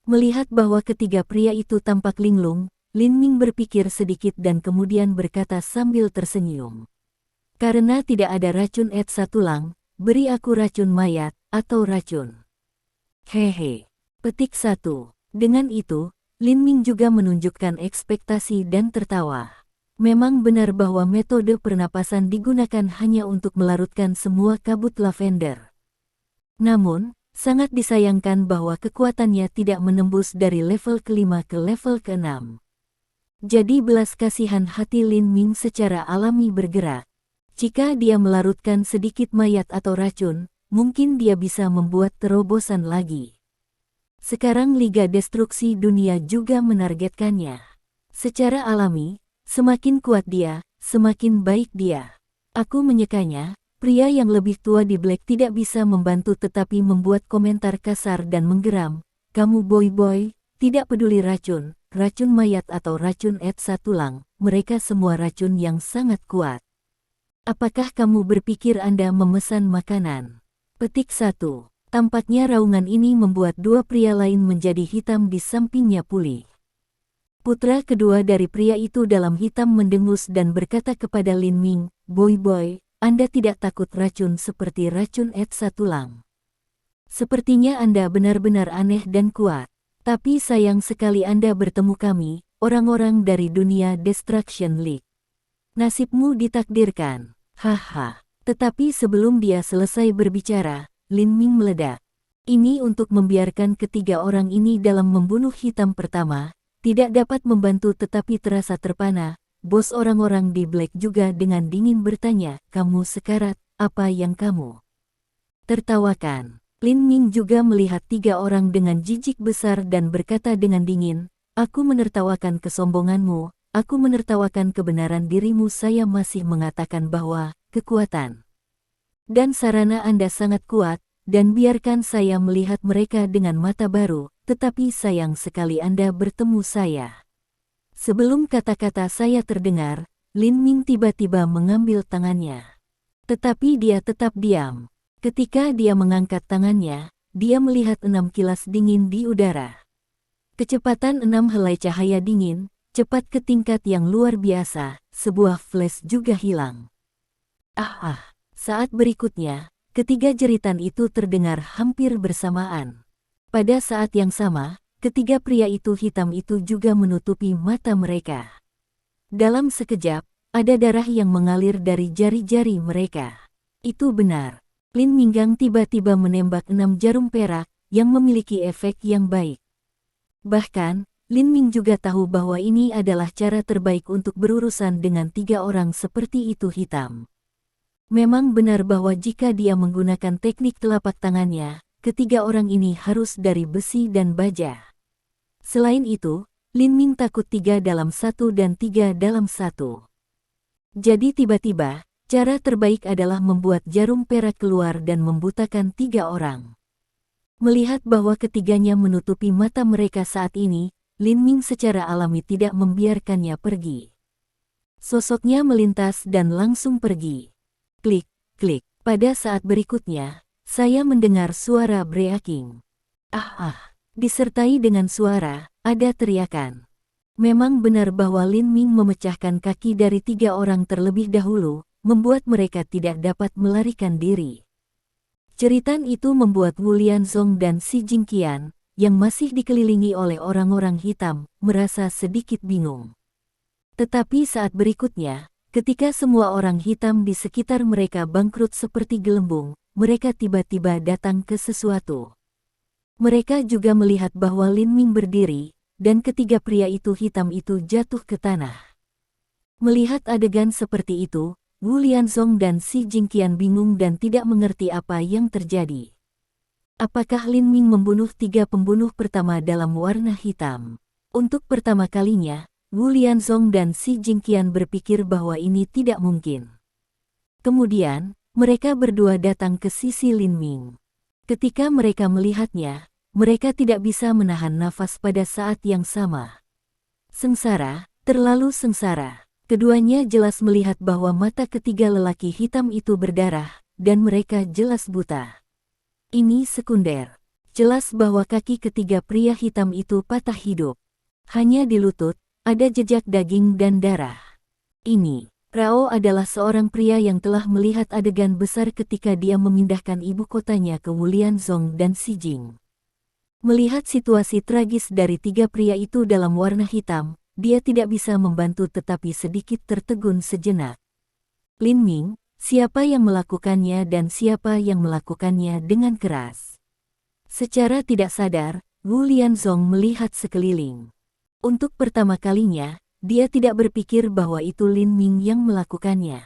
Melihat bahwa ketiga pria itu tampak linglung, Lin Ming berpikir sedikit dan kemudian berkata sambil tersenyum. Karena tidak ada racun etsa tulang, beri aku racun mayat, atau racun. Hehe. Petik 1. Dengan itu, Lin Ming juga menunjukkan ekspektasi dan tertawa. Memang benar bahwa metode pernapasan digunakan hanya untuk melarutkan semua kabut lavender. Namun, sangat disayangkan bahwa kekuatannya tidak menembus dari level kelima ke level keenam. Jadi belas kasihan hati Lin Ming secara alami bergerak. Jika dia melarutkan sedikit mayat atau racun, mungkin dia bisa membuat terobosan lagi. Sekarang Liga Destruksi Dunia juga menargetkannya. Secara alami, semakin kuat dia, semakin baik dia. Aku menyekanya, pria yang lebih tua di Black tidak bisa membantu tetapi membuat komentar kasar dan menggeram. Kamu boy-boy, tidak peduli racun, racun mayat atau racun etsa tulang, mereka semua racun yang sangat kuat. Apakah kamu berpikir Anda memesan makanan? Petik 1. Tampaknya raungan ini membuat dua pria lain menjadi hitam di sampingnya pulih. Putra kedua dari pria itu dalam hitam mendengus dan berkata kepada Lin Ming, boy-boy, Anda tidak takut racun seperti racun etsa tulang. Sepertinya Anda benar-benar aneh dan kuat. Tapi sayang sekali Anda bertemu kami, orang-orang dari dunia Destruction League. Nasibmu ditakdirkan. Haha. Tetapi sebelum dia selesai berbicara, Lin Ming meledak. Ini untuk membiarkan ketiga orang ini dalam membunuh hitam pertama, tidak dapat membantu tetapi terasa terpana. Bos orang-orang di Black juga dengan dingin bertanya, kamu sekarat, apa yang kamu tertawakan? Lin Ming juga melihat tiga orang dengan jijik besar dan berkata dengan dingin, aku menertawakan kesombonganmu, aku menertawakan kebenaran dirimu. Saya masih mengatakan bahwa kekuatan dan sarana Anda sangat kuat, dan biarkan saya melihat mereka dengan mata baru, tetapi sayang sekali Anda bertemu saya. Sebelum kata-kata saya terdengar, Lin Ming tiba-tiba mengambil tangannya. Tetapi dia tetap diam. Ketika dia mengangkat tangannya, dia melihat 6 kilas dingin di udara. Kecepatan 6 helai cahaya dingin, cepat ke tingkat yang luar biasa, sebuah flash juga hilang. Saat berikutnya, ketiga jeritan itu terdengar hampir bersamaan. Pada saat yang sama, ketiga pria itu hitam itu juga menutupi mata mereka. Dalam sekejap, ada darah yang mengalir dari jari-jari mereka. Itu benar. Lin Minggang tiba-tiba menembak 6 jarum perak, yang memiliki efek yang baik. Bahkan, Lin Ming juga tahu bahwa ini adalah cara terbaik untuk berurusan dengan tiga orang seperti itu hitam. Memang benar bahwa jika dia menggunakan teknik telapak tangannya, ketiga orang ini harus dari besi dan baja. Selain itu, Lin Ming takut 3 dalam 1 dan 3 dalam 1. Jadi tiba-tiba, cara terbaik adalah membuat jarum perak keluar dan membutakan 3 orang. Melihat bahwa ketiganya menutupi mata mereka saat ini, Lin Ming secara alami tidak membiarkannya pergi. Sosoknya melintas dan langsung pergi. Klik, klik. Pada saat berikutnya, saya mendengar suara breaking. Disertai dengan suara, ada teriakan. Memang benar bahwa Lin Ming memecahkan kaki dari 3 orang terlebih dahulu, membuat mereka tidak dapat melarikan diri. Ceritan itu membuat Wu Lianzong dan Si Jingqian, yang masih dikelilingi oleh orang-orang hitam, merasa sedikit bingung. Tetapi saat berikutnya, ketika semua orang hitam di sekitar mereka bangkrut seperti gelembung, mereka tiba-tiba datang ke sesuatu. Mereka juga melihat bahwa Lin Ming berdiri, dan ketiga pria itu hitam itu jatuh ke tanah. Melihat adegan seperti itu, Wu Lianzong dan Si Jingqian bingung dan tidak mengerti apa yang terjadi. Apakah Lin Ming membunuh 3 pembunuh pertama dalam warna hitam? Untuk pertama kalinya, Wu Lianzong dan Si Jingqian berpikir bahwa ini tidak mungkin. Kemudian, mereka berdua datang ke sisi Lin Ming. Ketika mereka melihatnya, mereka tidak bisa menahan nafas pada saat yang sama. Sengsara, terlalu sengsara. Keduanya jelas melihat bahwa mata ketiga lelaki hitam itu berdarah, dan mereka jelas buta. Ini sekunder. Jelas bahwa kaki ketiga pria hitam itu patah hidup. Hanya di lutut, ada jejak daging dan darah. Ini, Rao adalah seorang pria yang telah melihat adegan besar ketika dia memindahkan ibu kotanya ke Wu Lianzong dan Si Jing. Melihat situasi tragis dari 3 pria itu dalam warna hitam, dia tidak bisa membantu tetapi sedikit tertegun sejenak. Lin Ming, siapa yang melakukannya dan siapa yang melakukannya dengan keras? Secara tidak sadar, Wu Lianzong melihat sekeliling. Untuk pertama kalinya, dia tidak berpikir bahwa itu Lin Ming yang melakukannya.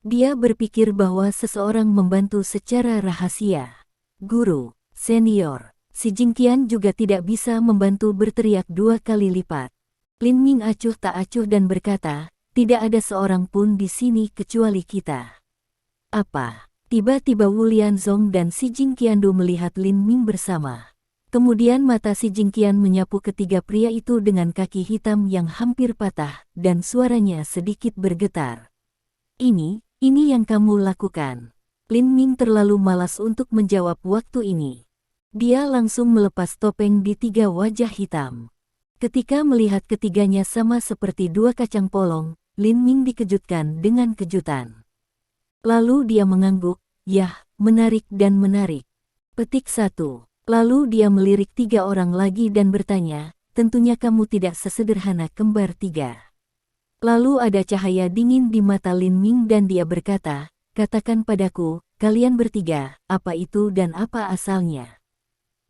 Dia berpikir bahwa seseorang membantu secara rahasia. Guru, senior. Si Jingqian juga tidak bisa membantu berteriak 2 kali lipat. Lin Ming acuh tak acuh dan berkata, tidak ada seorang pun di sini kecuali kita. Apa? Tiba-tiba Wu Lianzong dan Si Jingqian melihat Lin Ming bersama. Kemudian mata Si Jingqian menyapu ketiga pria itu dengan kaki hitam yang hampir patah, dan suaranya sedikit bergetar. Ini yang kamu lakukan. Lin Ming terlalu malas untuk menjawab waktu ini. Dia langsung melepas topeng di 3 wajah hitam. Ketika melihat ketiganya sama seperti 2 kacang polong, Lin Ming dikejutkan dengan kejutan. Lalu dia mengangguk, yah, menarik dan menarik. Petik 1. Lalu dia melirik 3 orang lagi dan bertanya, tentunya kamu tidak sesederhana kembar 3. Lalu ada cahaya dingin di mata Lin Ming dan dia berkata, katakan padaku, kalian bertiga, apa itu dan apa asalnya?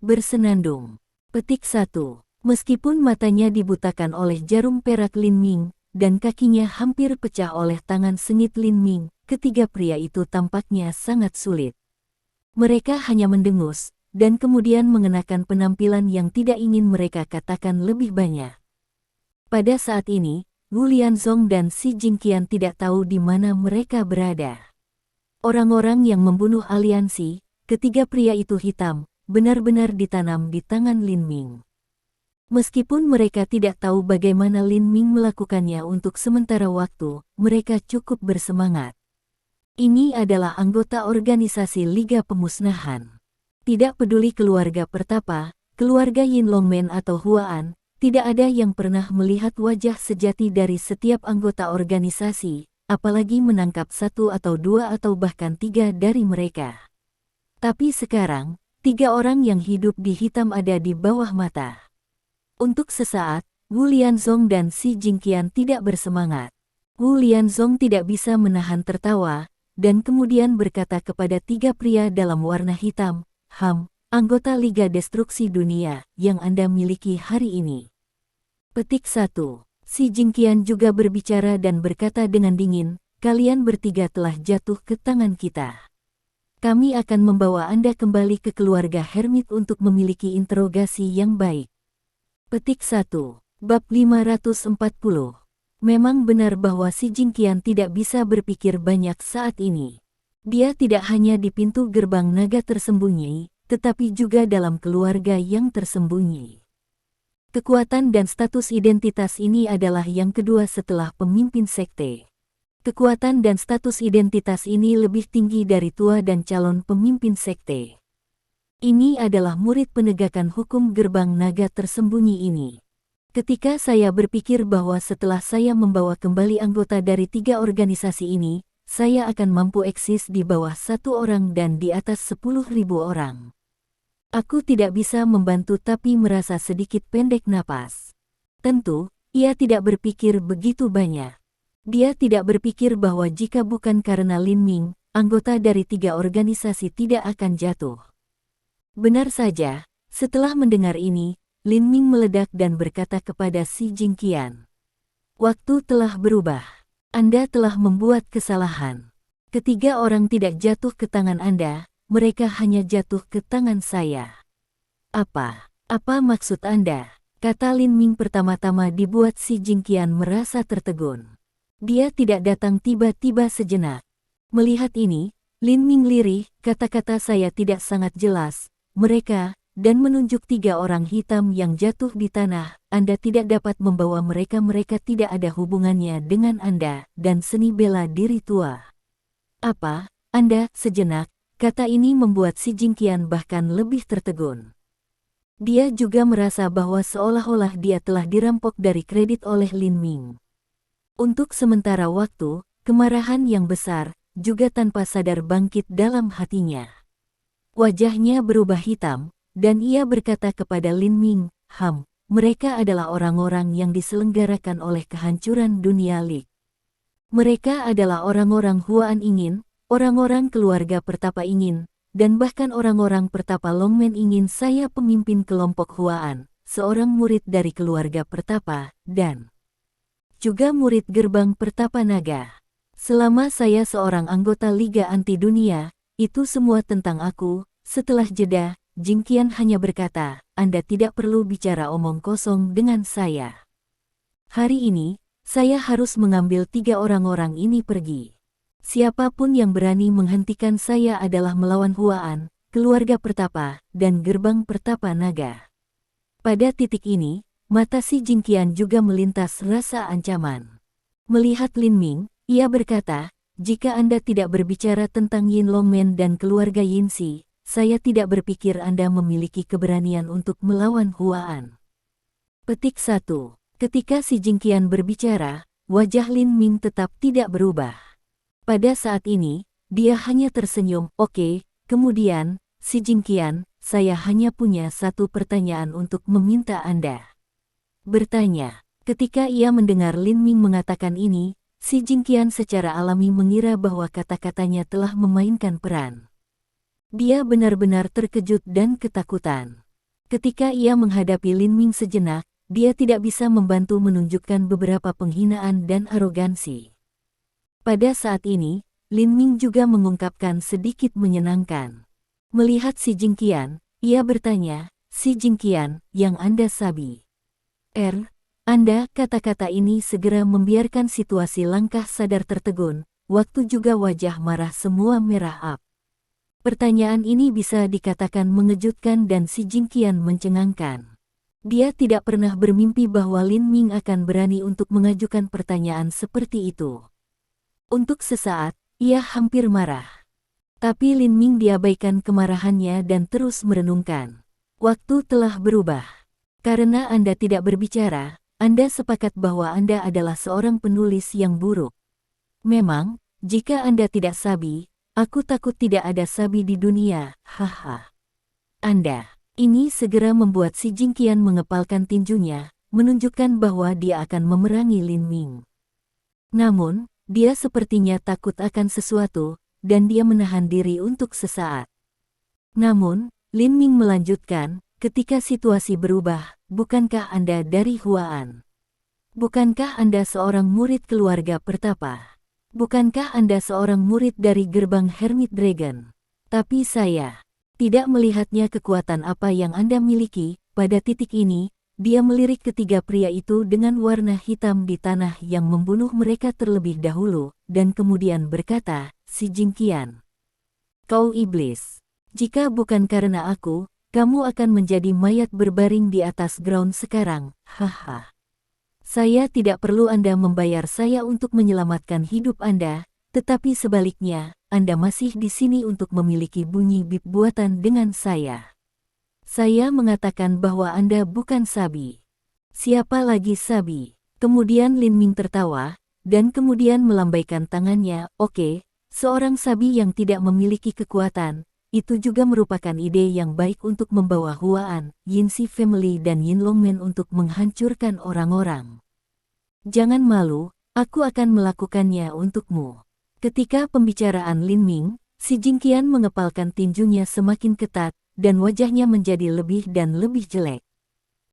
Bersenandung. Petik 1. Meskipun matanya dibutakan oleh jarum perak Lin Ming, dan kakinya hampir pecah oleh tangan sengit Lin Ming, ketiga pria itu tampaknya sangat sulit. Mereka hanya mendengus, dan kemudian mengenakan penampilan yang tidak ingin mereka katakan lebih banyak. Pada saat ini, Wu Lianzong dan Si Jingqian tidak tahu di mana mereka berada. Orang-orang yang membunuh aliansi, ketiga pria itu hitam, benar-benar ditanam di tangan Lin Ming. Meskipun mereka tidak tahu bagaimana Lin Ming melakukannya untuk sementara waktu, mereka cukup bersemangat. Ini adalah anggota organisasi Liga Pemusnahan. Tidak peduli keluarga pertapa, keluarga Yin Longmen atau Huaan, tidak ada yang pernah melihat wajah sejati dari setiap anggota organisasi, apalagi menangkap 1 atau 2 atau bahkan 3 dari mereka. Tapi sekarang, 3 orang yang hidup di hitam ada di bawah mata. Untuk sesaat, Wu Lianzong dan Si Jingqian tidak bersemangat. Wu Lianzong tidak bisa menahan tertawa, dan kemudian berkata kepada 3 pria dalam warna hitam, anggota Liga Destruksi Dunia, yang Anda miliki hari ini. Petik 1. Si Jingqian juga berbicara dan berkata dengan dingin, kalian bertiga telah jatuh ke tangan kita. Kami akan membawa Anda kembali ke keluarga Hermit untuk memiliki interogasi yang baik. Petik 1. Bab 540. Memang benar bahwa Si Jingqian tidak bisa berpikir banyak saat ini. Dia tidak hanya di pintu gerbang naga tersembunyi, tetapi juga dalam keluarga yang tersembunyi. Kekuatan dan status identitas ini adalah yang kedua setelah pemimpin sekte. Kekuatan dan status identitas ini lebih tinggi dari tua dan calon pemimpin sekte. Ini adalah murid penegakan hukum gerbang naga tersembunyi ini. Ketika saya berpikir bahwa setelah saya membawa kembali anggota dari 3 organisasi ini, saya akan mampu eksis di bawah 1 orang dan di atas 10.000 orang. Aku tidak bisa membantu tapi merasa sedikit pendek napas. Tentu, ia tidak berpikir begitu banyak. Dia tidak berpikir bahwa jika bukan karena Lin Ming, anggota dari 3 organisasi tidak akan jatuh. Benar saja, setelah mendengar ini, Lin Ming meledak dan berkata kepada Si Jingqian. Waktu telah berubah. Anda telah membuat kesalahan. Ketiga orang tidak jatuh ke tangan Anda, mereka hanya jatuh ke tangan saya. Apa maksud Anda? Kata Lin Ming pertama-tama dibuat Si Jingqian merasa tertegun. Dia tidak datang tiba-tiba sejenak. Melihat ini, Lin Ming lirih, kata-kata saya tidak sangat jelas, mereka, dan menunjuk 3 orang hitam yang jatuh di tanah, Anda tidak dapat membawa mereka tidak ada hubungannya dengan Anda, dan seni bela diri tua. Apa, Anda, sejenak, kata ini membuat Si Jingqian bahkan lebih tertegun. Dia juga merasa bahwa seolah-olah dia telah dirampok dari kredit oleh Lin Ming. Untuk sementara waktu, kemarahan yang besar, juga tanpa sadar bangkit dalam hatinya. Wajahnya berubah hitam, dan ia berkata kepada Lin Ming, mereka adalah orang-orang yang diselenggarakan oleh kehancuran dunia Lik. Mereka adalah orang-orang Huan ingin, orang-orang keluarga Pertapa ingin, dan bahkan orang-orang Pertapa Longmen ingin saya pemimpin kelompok Huan, seorang murid dari keluarga Pertapa, dan juga murid gerbang Pertapa Naga. Selama saya seorang anggota Liga Anti Dunia, itu semua tentang aku. Setelah jeda, Jingqian hanya berkata, Anda tidak perlu bicara omong kosong dengan saya. Hari ini, saya harus mengambil 3 orang-orang ini pergi. Siapapun yang berani menghentikan saya adalah melawan Huan, keluarga Pertapa, dan gerbang Pertapa Naga. Pada titik ini, mata Si Jingqian juga melintas rasa ancaman. Melihat Lin Ming, ia berkata, jika Anda tidak berbicara tentang Yin Longmen dan keluarga Yinsi, saya tidak berpikir Anda memiliki keberanian untuk melawan Huan. Petik 1. Ketika Si Jingqian berbicara, wajah Lin Ming tetap tidak berubah. Pada saat ini, dia hanya tersenyum. Oke, kemudian, Si Jingqian, saya hanya punya satu pertanyaan untuk meminta Anda bertanya. Ketika ia mendengar Lin Ming mengatakan ini, Si Jingqian secara alami mengira bahwa kata-katanya telah memainkan peran. Dia benar-benar terkejut dan ketakutan. Ketika ia menghadapi Lin Ming sejenak, dia tidak bisa membantu menunjukkan beberapa penghinaan dan arogansi. Pada saat ini, Lin Ming juga mengungkapkan sedikit menyenangkan. Melihat Si Jingqian, ia bertanya, Si Jingqian, yang Anda sabi. Anda, kata-kata ini segera membiarkan situasi langkah sadar tertegun, waktu juga wajah marah semua merah up. Pertanyaan ini bisa dikatakan mengejutkan dan Si Jingqian mencengangkan. Dia tidak pernah bermimpi bahwa Lin Ming akan berani untuk mengajukan pertanyaan seperti itu. Untuk sesaat, ia hampir marah. Tapi Lin Ming diabaikan kemarahannya dan terus merenungkan. Waktu telah berubah. Karena Anda tidak berbicara, Anda sepakat bahwa Anda adalah seorang penulis yang buruk. Memang, jika Anda tidak sabi, aku takut tidak ada sabi di dunia, haha. Anda, ini segera membuat Si Jingqian mengepalkan tinjunya, menunjukkan bahwa dia akan memerangi Lin Ming. Namun, dia sepertinya takut akan sesuatu, dan dia menahan diri untuk sesaat. Namun, Lin Ming melanjutkan, ketika situasi berubah, bukankah Anda dari Huan? Bukankah Anda seorang murid keluarga Pertapa? Bukankah Anda seorang murid dari gerbang Hermit Dragon? Tapi saya tidak melihatnya kekuatan apa yang Anda miliki. Pada titik ini, dia melirik ketiga pria itu dengan warna hitam di tanah yang membunuh mereka terlebih dahulu, dan kemudian berkata, Si Jingqian, kau iblis. Jika bukan karena aku, kamu akan menjadi mayat berbaring di atas ground sekarang, haha. Saya tidak perlu Anda membayar saya untuk menyelamatkan hidup Anda, tetapi sebaliknya, Anda masih di sini untuk memiliki bunyi bip buatan dengan saya. Saya mengatakan bahwa Anda bukan sabi. Siapa lagi Sabi? Kemudian Lin Ming tertawa, dan kemudian melambaikan tangannya. Oke, seorang Sabi yang tidak memiliki kekuatan, itu juga merupakan ide yang baik untuk membawa Huaan, Yinsi Family dan Yin Longmen untuk menghancurkan orang-orang. Jangan malu, aku akan melakukannya untukmu. Ketika pembicaraan Lin Ming, si Jingqian mengepalkan tinjunya semakin ketat, dan wajahnya menjadi lebih dan lebih jelek.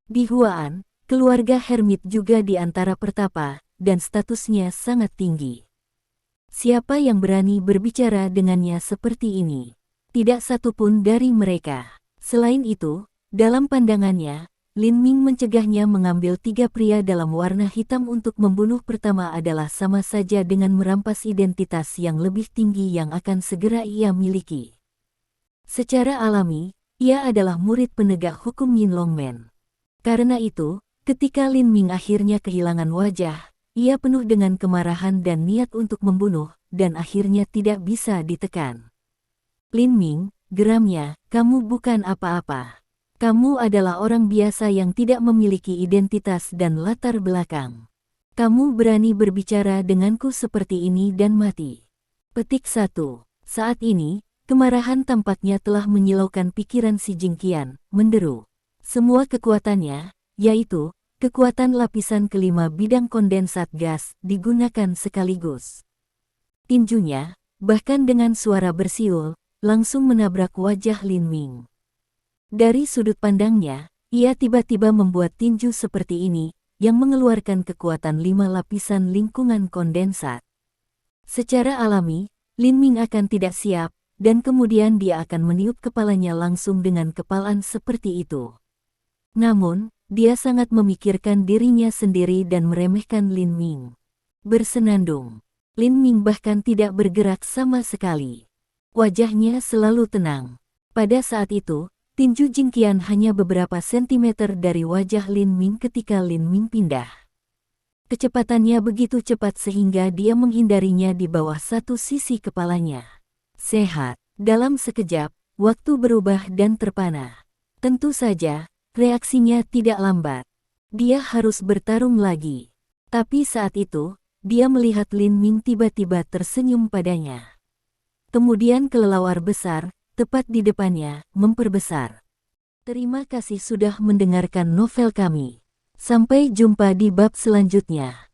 Di Huaan, keluarga Hermit juga di antara pertapa, dan statusnya sangat tinggi. Siapa yang berani berbicara dengannya seperti ini? Tidak satupun dari mereka. Selain itu, dalam pandangannya, Lin Ming mencegahnya mengambil 3 pria dalam warna hitam untuk membunuh pertama adalah sama saja dengan merampas identitas yang lebih tinggi yang akan segera ia miliki. Secara alami, ia adalah murid penegak hukum Yin Longmen. Karena itu, ketika Lin Ming akhirnya kehilangan wajah, ia penuh dengan kemarahan dan niat untuk membunuh, dan akhirnya tidak bisa ditekan. Lin Ming, geramnya, kamu bukan apa-apa. Kamu adalah orang biasa yang tidak memiliki identitas dan latar belakang. Kamu berani berbicara denganku seperti ini dan mati. Petik 1. Saat ini, kemarahan tampaknya telah menyilaukan pikiran si Jingqian, menderu. Semua kekuatannya, yaitu kekuatan lapisan kelima bidang kondensat gas, digunakan sekaligus. Tinjunya, bahkan dengan suara bersiul, langsung menabrak wajah Lin Ming. Dari sudut pandangnya, ia tiba-tiba membuat tinju seperti ini, yang mengeluarkan kekuatan 5 lapisan lingkungan kondensat. Secara alami, Lin Ming akan tidak siap, dan kemudian dia akan meniup kepalanya langsung dengan kepalan seperti itu. Namun, dia sangat memikirkan dirinya sendiri dan meremehkan Lin Ming. Bersenandung, Lin Ming bahkan tidak bergerak sama sekali. Wajahnya selalu tenang. Pada saat itu, tinju Jingqian hanya beberapa sentimeter dari wajah Lin Ming ketika Lin Ming pindah. Kecepatannya begitu cepat sehingga dia menghindarinya di bawah satu sisi kepalanya. Sehat. Dalam sekejap, waktu berubah dan terpana. Tentu saja, reaksinya tidak lambat. Dia harus bertarung lagi. Tapi saat itu, dia melihat Lin Ming tiba-tiba tersenyum padanya. Kemudian kelelawar besar, tepat di depannya, memperbesar. Terima kasih sudah mendengarkan novel kami. Sampai jumpa di bab selanjutnya.